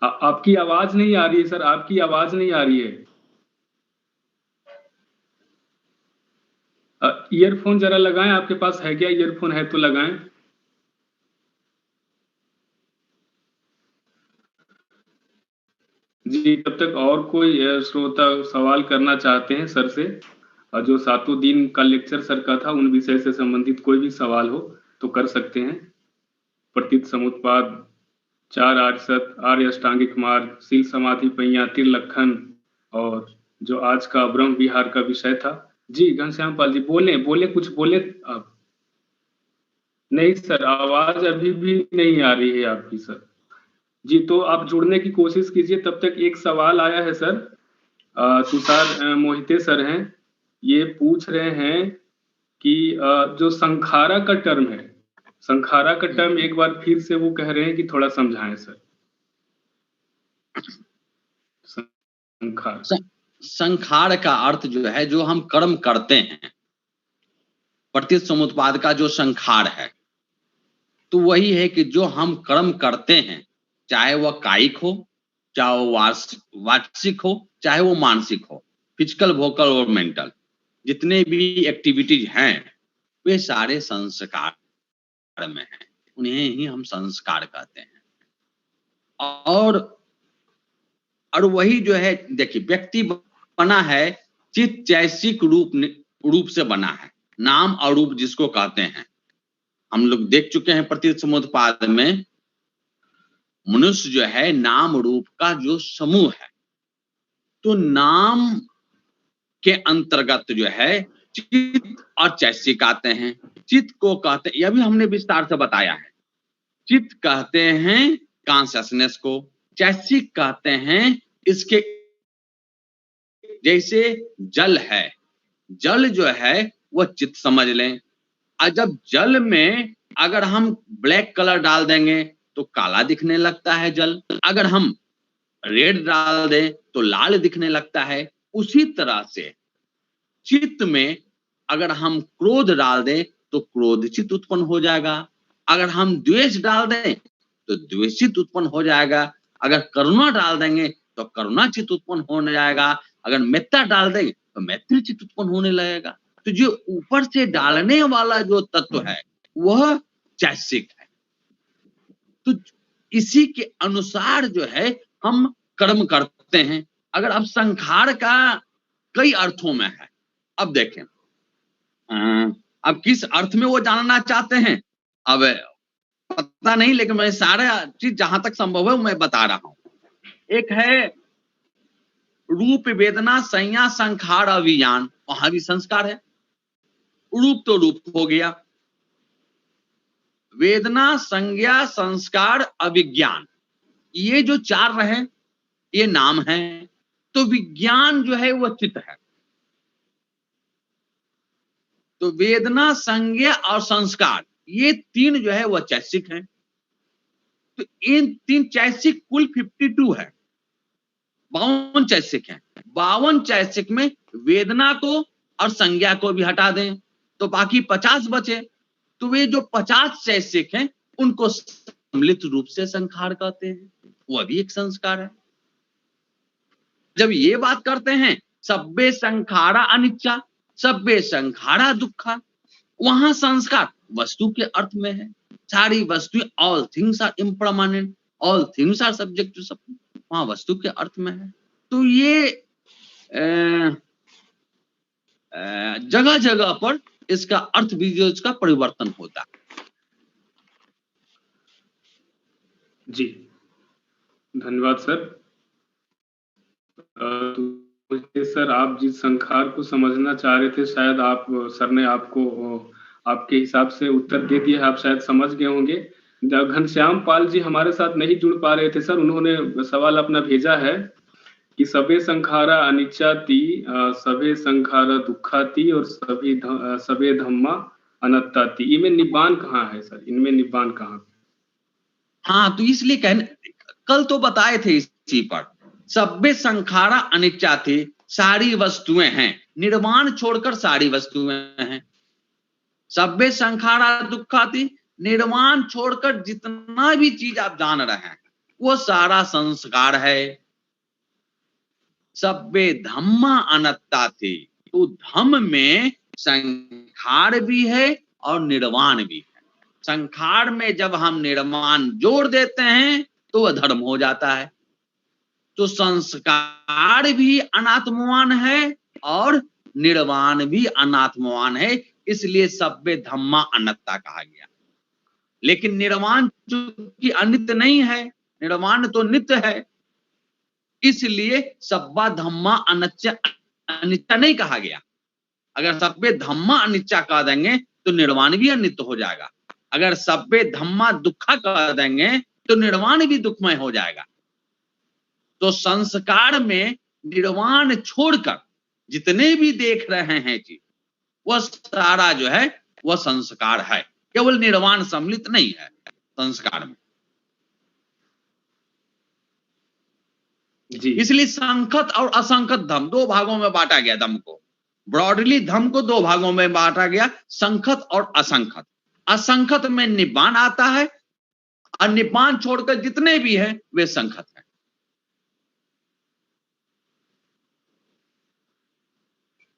आपकी आवाज नहीं आ रही है सर, आपकी आवाज नहीं आ रही है। ईयरफोन जरा लगाएं, आपके पास है क्या? ईयरफोन है तो लगाएं। जी, तब तक और कोई श्रोता सवाल करना चाहते हैं सर से, जो सातों दिन का लेक्चर सर का था, उन विषय से संबंधित कोई भी सवाल हो तो कर सकते हैं। प्रतीत समुत्पाद, 4 आर्य सत्य, आर्य अष्टांगिक मार्ग, शील समाधि पहिया, त्रिलक्षण, और जो आज का ब्रह्म विहार का विषय था। जी घनश्याम पाल जी, बोले कुछ बोले आप। नहीं सर, आवाज अभी भी नहीं आ रही है आपकी सर। जी, तो आप जुड़ने की कोशिश कीजिए। तब तक एक सवाल आया है सर, तुषार मोहिते सर हैं, ये पूछ रहे हैं कि जो संखारा का टर्म है, संखारा का टर्म एक बार फिर से वो कह रहे हैं कि थोड़ा समझाएं सर। संखार का अर्थ जो है, जो हम कर्म करते हैं, प्रतीत समुत्पाद का जो संखार है, तो वही है कि जो हम कर्म करते हैं, चाहे वह कायिक हो, चाहे वो वाचिक हो, चाहे वो मानसिक हो, फिजिकल, वोकल और मेंटल, जितने भी एक्टिविटीज हैं वे सारे संस्कार में हैं, उन्हें ही हम संस्कार कहते हैं। और वही जो है, देखिए, व्यक्ति बना है चित्त चैसिक रूप से बना है, नाम और रूप जिसको कहते हैं। हम लोग देख चुके हैं प्रतीत समुत्पाद में, मनुष्य जो है नाम रूप का जो समूह है, तो नाम के अंतर्गत जो है चित्त और चैसिक आते हैं। चित्त को कहते हैं, यह भी हमने विस्तार से बताया है, चित्त कहते हैं कॉन्शियसनेस को, चैसिक कहते हैं इसके, जैसे जल है, जल जो है वह चित्त समझ लें। और जब जल में अगर हम ब्लैक कलर डाल देंगे तो काला दिखने लगता है जल, अगर हम रेड डाल दें तो लाल दिखने लगता है। उसी तरह से चित्त में अगर हम क्रोध डाल दें तो क्रोध चित्त उत्पन्न हो जाएगा, अगर हम द्वेष डाल दें तो द्वेष चित्त उत्पन्न हो जाएगा, अगर करुणा डाल देंगे तो करुणा चित्त उत्पन्न होने जाएगा, अगर मेत्ता डाल दें तो मैत्री चित्त उत्पन्न होने लगेगा। तो जो ऊपर से डालने वाला जो तत्व है वह चैसिक है। तो इसी के अनुसार जो है हम कर्म करते हैं। अगर अब संखार का कई अर्थों में है, अब देखें, अब किस अर्थ में वो जानना चाहते हैं अब पता नहीं, लेकिन मैं सारा चीज जहां तक संभव है मैं बता रहा हूं। एक है रूप वेदना संज्ञा संखार अभिज्ञान, वहां भी संस्कार है। रूप तो रूप हो गया, वेदना संज्ञा संस्कार अभिज्ञान, ये जो चार रहे ये नाम है। तो विज्ञान जो है वह चित्त है। तो वेदना, संज्ञा और संस्कार, ये तीन जो है वह चैसिक हैं। तो इन तीन चैसिक कुल 52 है, 52 चैसिक हैं। 52 चैसिक में वेदना को और संज्ञा को भी हटा दें तो बाकी 50 बचे। तो वे जो 50 चैसिक हैं उनको सम्मिलित रूप से संखार कहते हैं, वह भी एक संस्कार है। जब ये बात करते हैं सब्बे संखारा अनिच्चा, सब्बे संखारा दुखा, वहां संस्कार वस्तु के अर्थ में है। सारी वस्तु, all things are impermanent, all things are subject to subject, वहां वस्तु के अर्थ में है। तो ये जगह जगह पर इसका अर्थ भी जो इसका परिवर्तन होता है। जी धन्यवाद सर। तो सर आप जिस संखार को समझना चाह रहे थे, शायद आप सर ने आपको आपके हिसाब से उत्तर दे दिया, आप शायद समझ गए होंगे। घनश्याम पाल जी हमारे साथ नहीं जुड़ पा रहे थे सर, उन्होंने सवाल अपना भेजा है कि सबे संखारा अनिच्चाति, सबे संखारा दुखाति और सबे धम्मा अनत्ताति। इनमें निब्बान कहाँ है सर, इनमें निब्बान कहाँ? हाँ, तो इसलिए कल तो बताए थे इसी पर, सब्बे संखारा अनिच्चा थी, सारी वस्तुएं हैं, निर्वाण छोड़कर सारी वस्तुएं हैं। सब्बे संखारा दुखा थी, निर्वाण छोड़कर जितना भी चीज आप जान रहे हैं वो सारा संस्कार है। सब्बे धम्मा अनत्ता थी, तो धम्म में संखार भी है और निर्वाण भी है। संखार में जब हम निर्वाण जोड़ देते हैं तो वह धर्म हो जाता है। तो संस्कार भी अनात्मवान है और निर्वाण भी अनात्मवान है, इसलिए सब्बे धम्मा अनत्ता कहा गया। लेकिन निर्वाण चूंकि अनित्य नहीं है, निर्वाण तो नित्य है, इसलिए सब्बा धम्मा अनित्य नहीं कहा गया। अगर सब्बे धम्मा अनिच्चा कह देंगे तो निर्वाण भी अनित्य हो जाएगा। अगर सब्बे धम्मा दुखा कह देंगे तो निर्वाण भी दुखमय हो जाएगा। तो संस्कार में निर्वाण छोड़कर जितने भी देख रहे हैं जी, वह सारा जो है वह संस्कार है, केवल निर्वाण सम्मिलित नहीं है संस्कार में। जी। इसलिए संखत और असंखत धम दो भागों में बांटा गया। धम को ब्रॉडली, धम को दो भागों में बांटा गया, संखत और असंखत। असंखत में निब्बान आता है और निब्बान छोड़कर जितने भी हैं वे संखत हैं।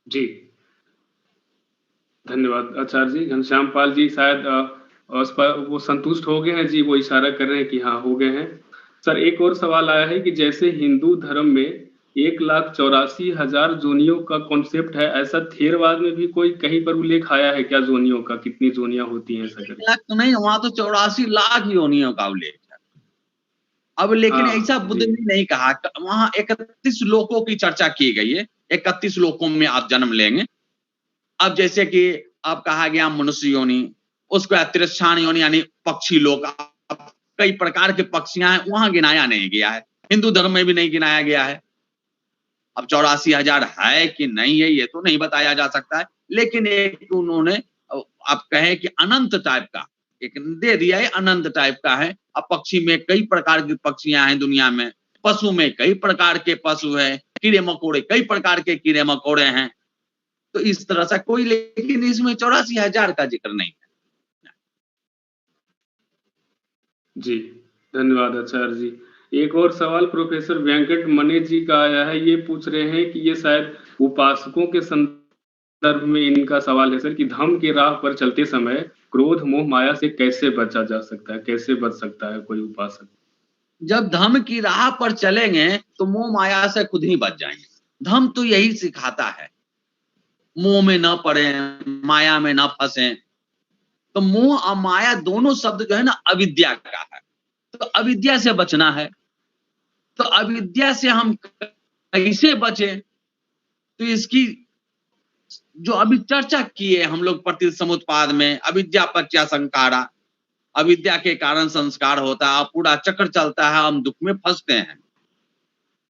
जी धन्यवाद आचार्य जी। घनश्याम पाल जी शायद उस पर वो संतुष्ट हो गए हैं जी, वो इशारा कर रहे हैं कि हाँ हो गए हैं। सर एक और सवाल आया है कि जैसे हिंदू धर्म में 1,84,000 जोनियों का कॉन्सेप्ट है, ऐसा थेरवाद में भी कोई कहीं पर उल्लेख आया है क्या जोनियों का, कितनी जोनियां होती हैं? ऐसा 1 लाख तो नहीं, वहां तो 84 लाख योनियों का उल्लेख है। अब लेकिन ऐसा बुद्ध ने नहीं कहा, वहां 31 लोकों की चर्चा की गई है, 31 लोकों में आप जन्म लेंगे। अब जैसे कि अब कहा गया मनुष्य योनि, उसके बाद तिरस्छान योनि यानी पक्षी लोक, कई प्रकार के पक्षियां हैं, वहां गिनाया नहीं गया है, हिंदू धर्म में भी नहीं गिनाया गया है। अब 84,000 है कि नहीं है ये तो नहीं बताया जा सकता है, लेकिन एक उन्होंने आप कहें कि अनंत टाइप का एक दे दिया है, अनंत टाइप का है। अब पक्षी में कई प्रकार की पक्षियां हैं दुनिया में, पशु में कई प्रकार के पशु हैं, कीड़े मकोड़े कई प्रकार के कीड़े मकोड़े हैं। तो इस तरह से कोई, लेकिन इसमें 84,000 का जिक्र नहीं है। जी धन्यवाद आचार्य जी। एक और सवाल प्रोफेसर वेंकट मने जी का आया है, ये पूछ रहे हैं कि ये शायद उपासकों के संदर्भ में इनका सवाल है सर कि धम्म की राह पर चलते समय क्रोध मोह माया से कैसे बचा जा सकता है, कैसे बच सकता है कोई उपासक? जब धम्म की राह पर चलेंगे तो मोह माया से खुद ही बच जाएंगे। धम्म तो यही सिखाता है, मोह में न पड़े, माया में न फंसे। तो मोह और माया दोनों शब्द जो है ना अविद्या का है, तो अविद्या से बचना है। तो अविद्या से हम कैसे बचे, तो इसकी जो अभी चर्चा किए हम लोग प्रतिसमुत्पाद में, अविद्या पच्या संकारा, अविद्या के कारण संस्कार होता है, पूरा चक्र चलता है, हम दुख में फंसते हैं।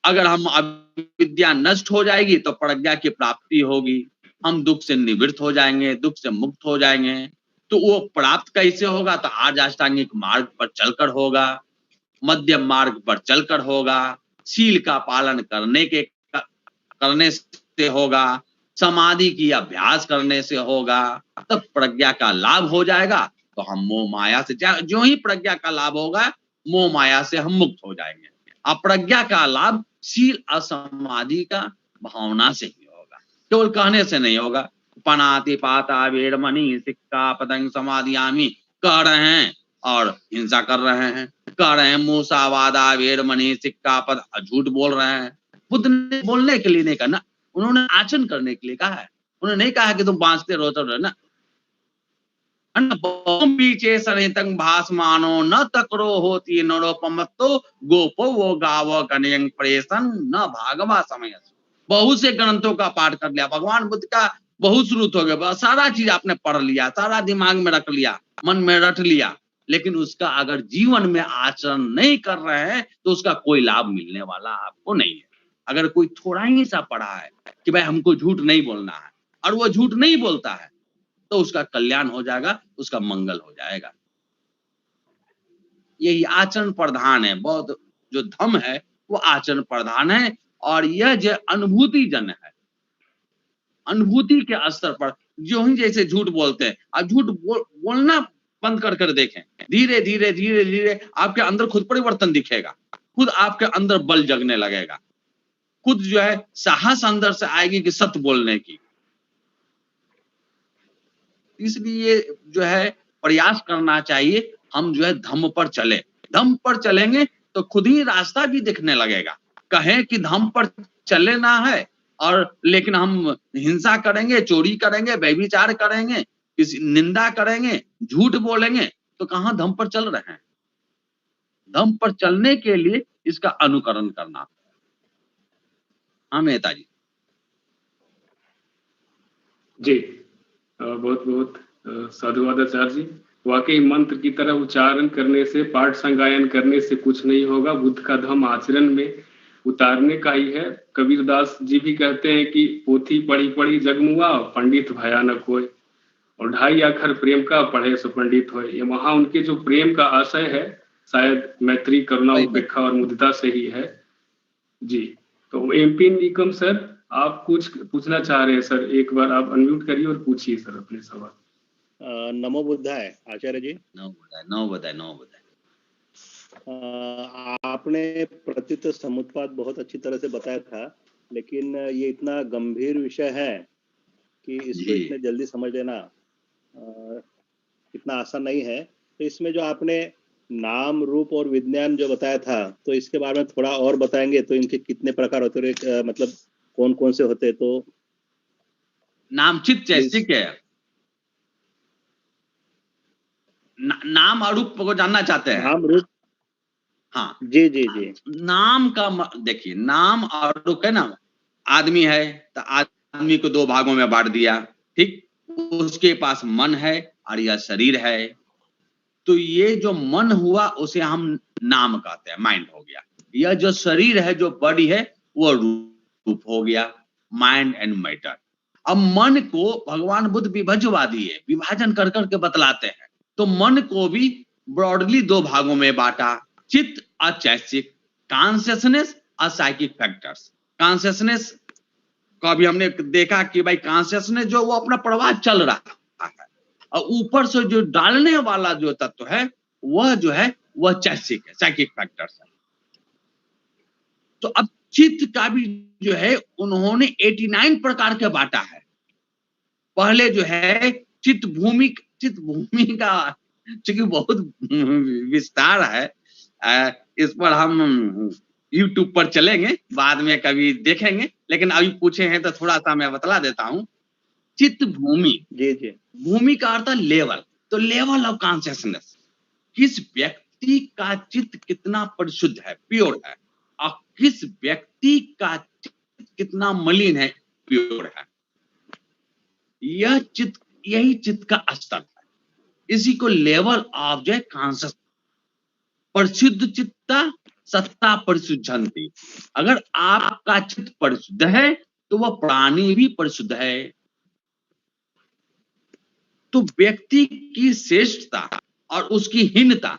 अगर हम अविद्या नष्ट हो जाएगी तो प्रज्ञा की प्राप्ति होगी, हम दुख से निवृत्त हो जाएंगे, दुख से मुक्त हो जाएंगे। तो वो प्राप्त कैसे होगा? तो आज अष्टांगिक मार्ग पर चलकर होगा, मध्यम मार्ग पर चलकर होगा, शील का पालन करने से होगा, समाधि की अभ्यास करने से होगा, तब प्रज्ञा का लाभ हो जाएगा। तो हम मोह माया से, जो ही प्रज्ञा का लाभ होगा, मोह माया से हम मुक्त हो जाएंगे। अप्रज्ञा का लाभ शील असमाधि का भावना से ही होगा, केवल कहने से नहीं होगा। पनाति पाता वेड़मणि सिक्का पतंग समाधियामी कह रहे हैं और हिंसा कर रहे हैं, कह रहे हैं मूसावादा वेड़मणि सिक्का पद, झूठ बोल रहे हैं। बुद्ध ने बोलने के लिए नहीं कहना, उन्होंने आचरण करने के लिए कहा है। उन्होंने नहीं कहा कि तुम बांचते रहो तो रहना। पीछे सनितंग भासमानो न तकरो होती नरोपमत्तो गोपो वो गावो कन्यंग प्रेसन न भागवा समय। बहुत से ग्रंथों का पाठ कर लिया, भगवान बुद्ध का बहुत श्रुत हो गया, सारा चीज आपने पढ़ लिया, सारा दिमाग में रख लिया, मन में रट लिया, लेकिन उसका अगर जीवन में आचरण नहीं कर रहे हैं तो उसका कोई लाभ मिलने वाला आपको नहीं है। अगर कोई थोड़ा ही सा पढ़ा है कि भाई हमको झूठ नहीं बोलना है और वो झूठ नहीं बोलता है, तो उसका कल्याण हो जाएगा, उसका मंगल हो जाएगा। यही आचरण प्रधान है, बौद्ध जो धम्म है वो आचरण प्रधान है। और यह जो अनुभूति जन है, अनुभूति के स्तर पर जो ही जैसे झूठ बोलते हैं, आप झूठ बोलना बंद कर देखें, धीरे धीरे धीरे धीरे आपके अंदर खुद परिवर्तन दिखेगा, खुद आपके अंदर बल जगने लगेगा, खुद जो है साहस अंदर से आएगी कि सत्य बोलने की। इसलिए जो है प्रयास करना चाहिए, हम जो है धम्म पर चले, धम्म पर चलेंगे तो खुद ही रास्ता भी दिखने लगेगा। कहें कि धम्म पर चले ना है और लेकिन हम हिंसा करेंगे, चोरी करेंगे, व्यभिचार करेंगे, किसी निंदा करेंगे, झूठ बोलेंगे, तो कहां धम्म पर चल रहे हैं? धम्म पर चलने के लिए इसका अनुकरण करना। हाँ मेहता जी। जी बहुत बहुत साधुवाद आचार्य जी। वाकई मंत्र की तरह उच्चारण करने से, पाठ संगायन करने से कुछ नहीं होगा, बुद्ध का धम्म आचरण में उतारने का ही है। कबीरदास जी भी कहते हैं कि पोथी पढ़ी पढ़ी जगमुआ, पंडित भयानक होए, और 2.5 अक्षर प्रेम का पढ़े सो पंडित होए। ये वहां उनके जो प्रेम का आशय है, शायद मैत्री, करुणा, उपेक्षा और मुदिता से ही है। जी, तो एमपी निकम सर, आप कुछ पूछना चाह रहे हैं सर? एक बार आप अनम्यूट करिए और पूछिए सर अपने सवाल। नमो बुद्धाय आचार्य जी। नमो बुद्धाय। आपने प्रत्युत समुत्पाद बहुत अच्छी तरह से बताया था, लेकिन ये इतना गंभीर विषय है कि इसको इतने जल्दी समझ लेना इतना आसान नहीं है। तो इसमें जो आपने नाम, रूप और विज्ञान जो बताया था, तो इसके बारे में थोड़ा और बताएंगे? तो इनके कितने प्रकार होते हैं, मतलब कौन कौन से होते हैं? तो नाम चित्त चैतसिक है। नाम और रूप को जानना चाहते हैं? नाम रूप, हाँ जी जी जी। नाम का देखिए, नाम और रूप है ना, आदमी है तो आदमी को 2 भागों में बांट दिया, ठीक, उसके पास मन है और यह शरीर है। तो ये जो मन हुआ उसे हम नाम कहते हैं, माइंड हो गया। यह जो शरीर है, जो बॉडी है, वो रूप हो गया, माइंड एंड मैटर। अब मन को भगवान बुद्ध विभज्यवादी है, विभाजन कर करके बतलाते हैं। तो मन को भी ब्रॉडली 2 भागों में बांटा, चित्त और चैतसिक, कॉन्शियसनेस और साइकिक फैक्टर्स। कॉन्शियसनेस को अभी हमने देखा कि भाई कॉन्शियसनेस जो वो अपना प्रवाह चल रहा है, और ऊपर से जो डालने वाला जो तत्व है वह जो है वह चैतसिक है, साइकिक फैक्टर्स है। तो अब चित्त का भी जो है उन्होंने 89 प्रकार के बांटा है। पहले जो है चित्त भूमि का चूंकि बहुत विस्तार है, इस पर हम YouTube पर चलेंगे, बाद में कभी देखेंगे, लेकिन अभी पूछे हैं तो थोड़ा सा मैं बतला देता हूं। चित्त भूमि, जी जी। भूमि का अर्थ लेवल, तो लेवल ऑफ कॉन्शियसनेस, किस व्यक्ति का चित्त कितना परिशुद्ध है, प्योर है, और किस व्यक्ति का चित्त कितना मलिन है, प्योर है। यह चित्त, यही चित्त का स्तर है। इसी को लेवल ऑफ जो कॉन्शियस, परिशुद्ध चित्ता सत्ता परिशुद्धंति। अगर आपका चित्त परिशुद्ध है तो वह प्राणी भी परिशुद्ध है। तो व्यक्ति की श्रेष्ठता और उसकी हीनता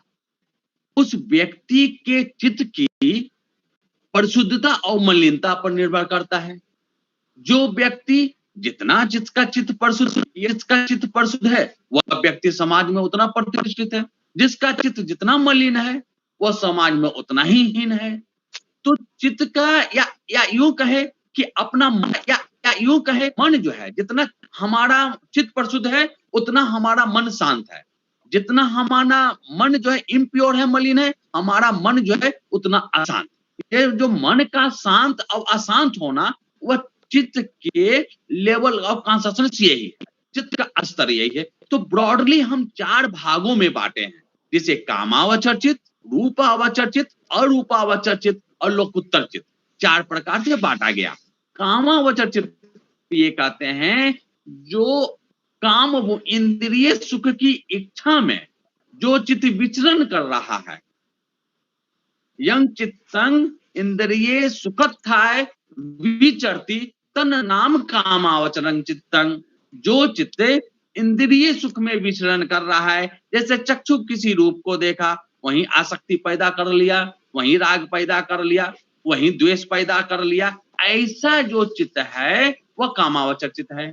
उस व्यक्ति के चित्त की परिशुद्धता और मलिनता पर निर्भर करता है। जो व्यक्ति जितना जिसका चित्त परिशुद्ध है वह व्यक्ति समाज में उतना प्रतिष्ठित है। जिसका चित्त जितना मलिन है वह समाज में उतना ही हीन है। तो चित्त का या यूं कहे कि अपना या यूं कहे मन जो है, जितना हमारा चित्त परिशुद्ध है उतना हमारा मन शांत है। जितना हमारा मन जो है इम्प्योर है, मलिन है, हमारा मन जो है उतना अशांत। ये जो मन का शांत और अशांत होना वह चित्त के लेवल ऑफ कॉन्शसनेस यही है, चित्त का स्तर यही है। तो ब्रॉडली हम 4 भागों में बांटे हैं, जिसे कामावचर चित्त, रूपावचर चित्त, अरूपावचर चित्त और लोकुत्तर चित्त, 4 प्रकार से बांटा गया। कामावचर चित्त ये कहते हैं जो काम वो इंद्रिय सुख की इच्छा में जो चित्त विचरण कर रहा है। यं चित्तं इंद्रिये सुखत्थाय विचरति तन नाम कामावचरं चित्तं। जो चित्त इंद्रिय सुख में विचरण कर रहा है, जैसे चक्षु किसी रूप को देखा, वहीं आसक्ति पैदा कर लिया, वहीं राग पैदा कर लिया, वहीं द्वेष पैदा कर लिया, ऐसा जो चित्त है वह कामावचर चित्त है।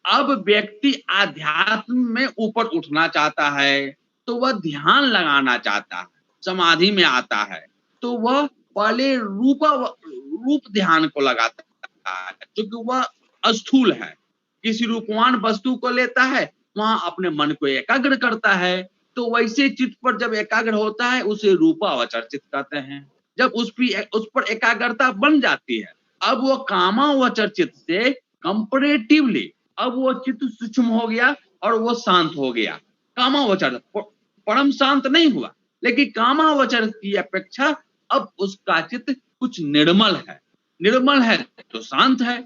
अब व्यक्ति आध्यात्म में ऊपर उठना चाहता है तो वह ध्यान लगाना चाहता है, समाधि में आता है तो वह पहले रूप ध्यान को लगाता है, क्योंकि वह स्थूल है। किसी रूपवान वस्तु को लेता है, वहां अपने मन को एकाग्र करता है। तो वैसे चित्त पर जब एकाग्र होता है उसे रूपावचर चित्त कहते हैं। जब उस पर एकाग्रता बन जाती है, अब वो कामावचर चित्त से कंपैरेटिवली अब वो चित्त सूक्ष्म हो गया और वो शांत हो गया। कामावचर परम शांत नहीं हुआ, लेकिन कामावचर की अपेक्षा अब उसका चित्त कुछ निर्मल है तो शांत है।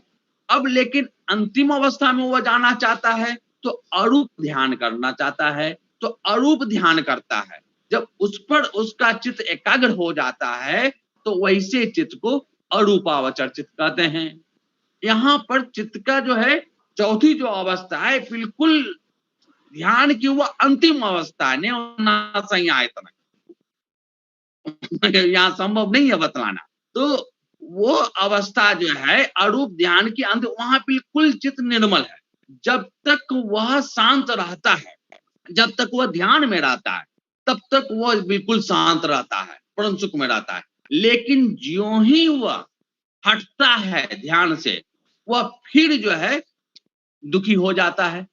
अब लेकिन अंतिम अवस्था में वह जाना चाहता है तो अरूप ध्यान करना चाहता है, तो अरूप ध्यान करता है। जब उस पर उसका चित्त एकाग्र हो जाता है तो वैसे चित्त को अरूपावचर चित्त कहते हैं। यहाँ पर चित्त का जो है चौथी जो अवस्था है, बिल्कुल ध्यान की वह अंतिम अवस्था है, यहाँ संभव नहीं है बतलाना। तो वो अवस्था जो है अरूप ध्यान की अंत, वहां बिल्कुल चित्त निर्मल है। जब तक वह शांत रहता है, जब तक वह ध्यान में रहता है, तब तक वह बिल्कुल शांत रहता है, परम सुख में रहता है। लेकिन ज्यों ही वह हटता है ध्यान से, वह फिर जो है दुखी हो जाता है,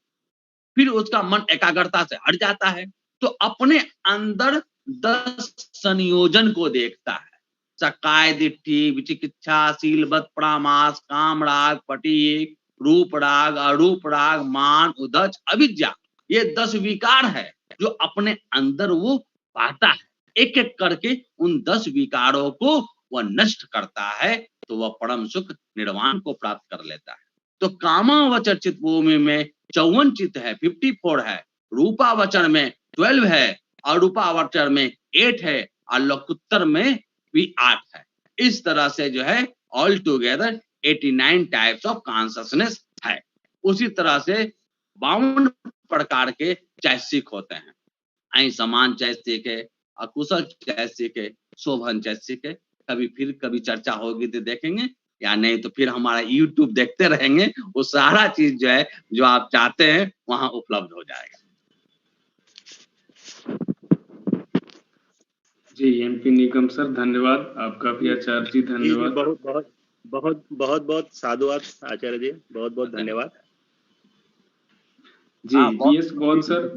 फिर उसका मन एकाग्रता से हट जाता है। तो अपने अंदर 10 संयोजन को देखता है, सकाय दिट्ठी, विचिकित्सा, शीलबत, परामास, काम राग, पटी, रूप राग, अरूप राग, मान, उद्धच, अविद्या, ये 10 विकार है जो अपने अंदर वो पाता है। एक एक करके उन 10 विकारों को वह नष्ट करता है तो वह परम सुख निर्वाण को प्राप्त कर लेता है। तो कामावचर चित्त भूमि में 54 चित्त है, 54 है, रूपावचर में 12 है, और रूपावचर में 8 है, और लोकुत्तर में भी 8 है। इस तरह से जो है all together 89 types of consciousness है। उसी तरह से 52 प्रकार के चैतसिक होते हैं। आई समान चैतसिक है, अकुशल चैतसिक है, शोभन चैतसिक है। कभी चर्चा होगी तो देखेंगे, या नहीं तो फिर हमारा YouTube देखते रहेंगे। वो सारा चीज जो है जो आप चाहते हैं वहां उपलब्ध हो जाएगा। जी MP निगम सर, धन्यवाद आपका भी। आचार्य जी धन्यवाद। बहुत साधुवाद आचार्य जी, बहुत धन्यवाद जी। BS बौद्ध सर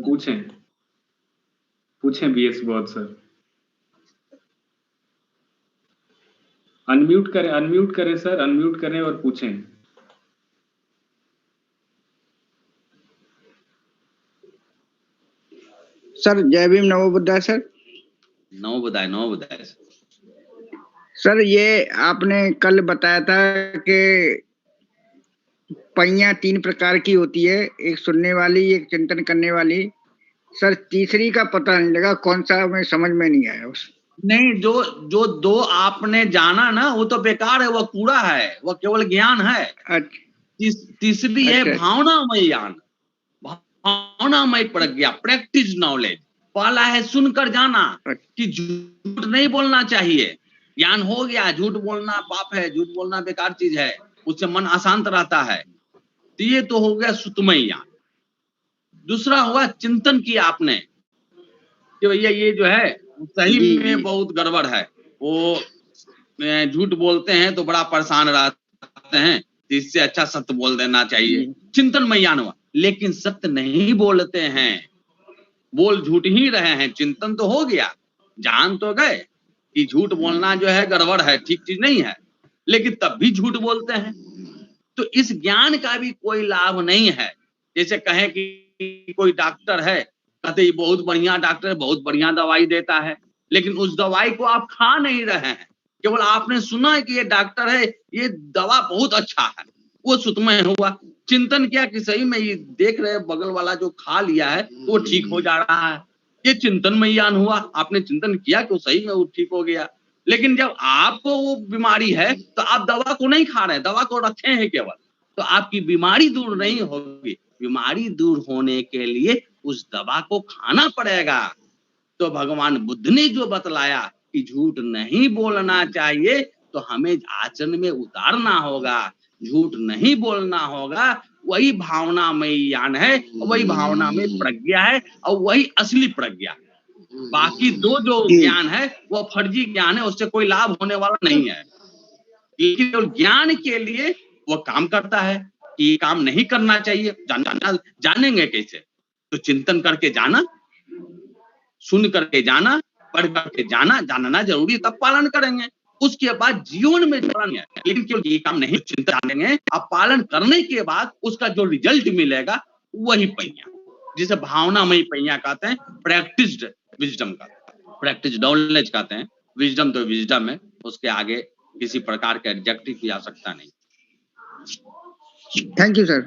पूछें BS बौद्ध सर। अनम्यूट करें सर, अनम्यूट करें और पूछें। सर जय भीम, नमो बुद्धाय सर। नमो बुद्धाय सर ये आपने कल बताया था कि पहियां 3 प्रकार की होती है, एक सुनने वाली, एक चिंतन करने वाली। सर तीसरी का पता नहीं लगा, कौन सा, हमें समझ में नहीं आया। नहीं, जो दो आपने जाना ना वो तो बेकार है, वो कूड़ा है, वो केवल ज्ञान है। तीसरी है भावनामय ज्ञान, भावनामय प्रज्ञा, प्रैक्टिस नॉलेज। पहला है सुनकर जाना कि झूठ नहीं बोलना चाहिए, ज्ञान हो गया, झूठ बोलना पाप है, झूठ बोलना बेकार चीज है, उससे मन अशांत रहता है। तो ये तो हो गया सुतमय ज्ञान। दूसरा हुआ चिंतन किया आपने कि भैया ये जो है सही में बहुत गड़बड़ है, वो झूठ बोलते हैं तो बड़ा परेशान रहते हैं, इससे अच्छा सत्य बोल देना चाहिए। चिंतन में ज्ञान हुआ, लेकिन सत्य नहीं बोलते हैं, बोल झूठ ही रहे हैं। चिंतन तो हो गया, जान तो गए कि झूठ बोलना जो है गड़बड़ है, ठीक चीज नहीं है, लेकिन तब भी झूठ बोलते हैं। तो इस ज्ञान का भी कोई लाभ नहीं है। जैसे कहे कि कोई डॉक्टर है, कहते ये बहुत बढ़िया डॉक्टर है, बहुत बढ़िया दवाई देता है, लेकिन उस दवाई को आप खा नहीं रहे हैं, केवल आपने सुना है कि ये डॉक्टर है, ये दवा बहुत अच्छा है, वो सुतमय हुआ। चिंतन किया कि सही में ये देख रहे बगल वाला जो खा लिया है वो ठीक हो जा रहा है, ये चिंतन में ज्ञान हुआ। आपने चिंतन किया कि सही में वो ठीक हो गया। लेकिन जब आपको वो बीमारी है तो आप दवा को नहीं खा रहे, दवा को रखे हैं केवल, तो आपकी बीमारी दूर नहीं होगी। बीमारी दूर होने के लिए उस दवा को खाना पड़ेगा। तो भगवान बुद्ध ने जो बतलाया कि झूठ नहीं बोलना चाहिए, तो हमें आचरण में उतारना होगा, झूठ नहीं बोलना होगा। वही भावनामय ज्ञान है, वही भावनामय प्रज्ञा है, और वही असली प्रज्ञा। बाकी दो जो ज्ञान है वो फर्जी ज्ञान है, उससे कोई लाभ होने वाला नहीं है। लेकिन ज्ञान के लिए वो काम करता है कि ये काम नहीं करना चाहिए। जानेंगे कैसे? तो चिंतन करके जाना, सुन करके जाना, पढ़ करके जाना, जानना जरूरी, तब पालन करेंगे। उसके बाद जीवन में पालन है। लेकिन केवल ये काम नहीं, चिंतन जानेंगे, अब पालन करने के बाद उसका जो रिजल्ट मिलेगा वही पहिया, जिसे भावनामयी पहिया कहते हैं, प्रैक्टिस्ड विजडम का, प्रैक्टिस नॉलेज कहते हैं। विजडम तो विजडम है, उसके आगे किसी प्रकार का एडजेक्टिव की आवश्यकता नहीं। थैंक यू सर,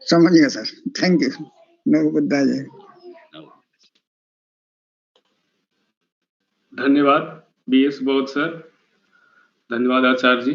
समझ गया सर, थैंक यू। नमो बुद्धाय। धन्यवाद BS बौद्ध सर, धन्यवाद आचार्य जी।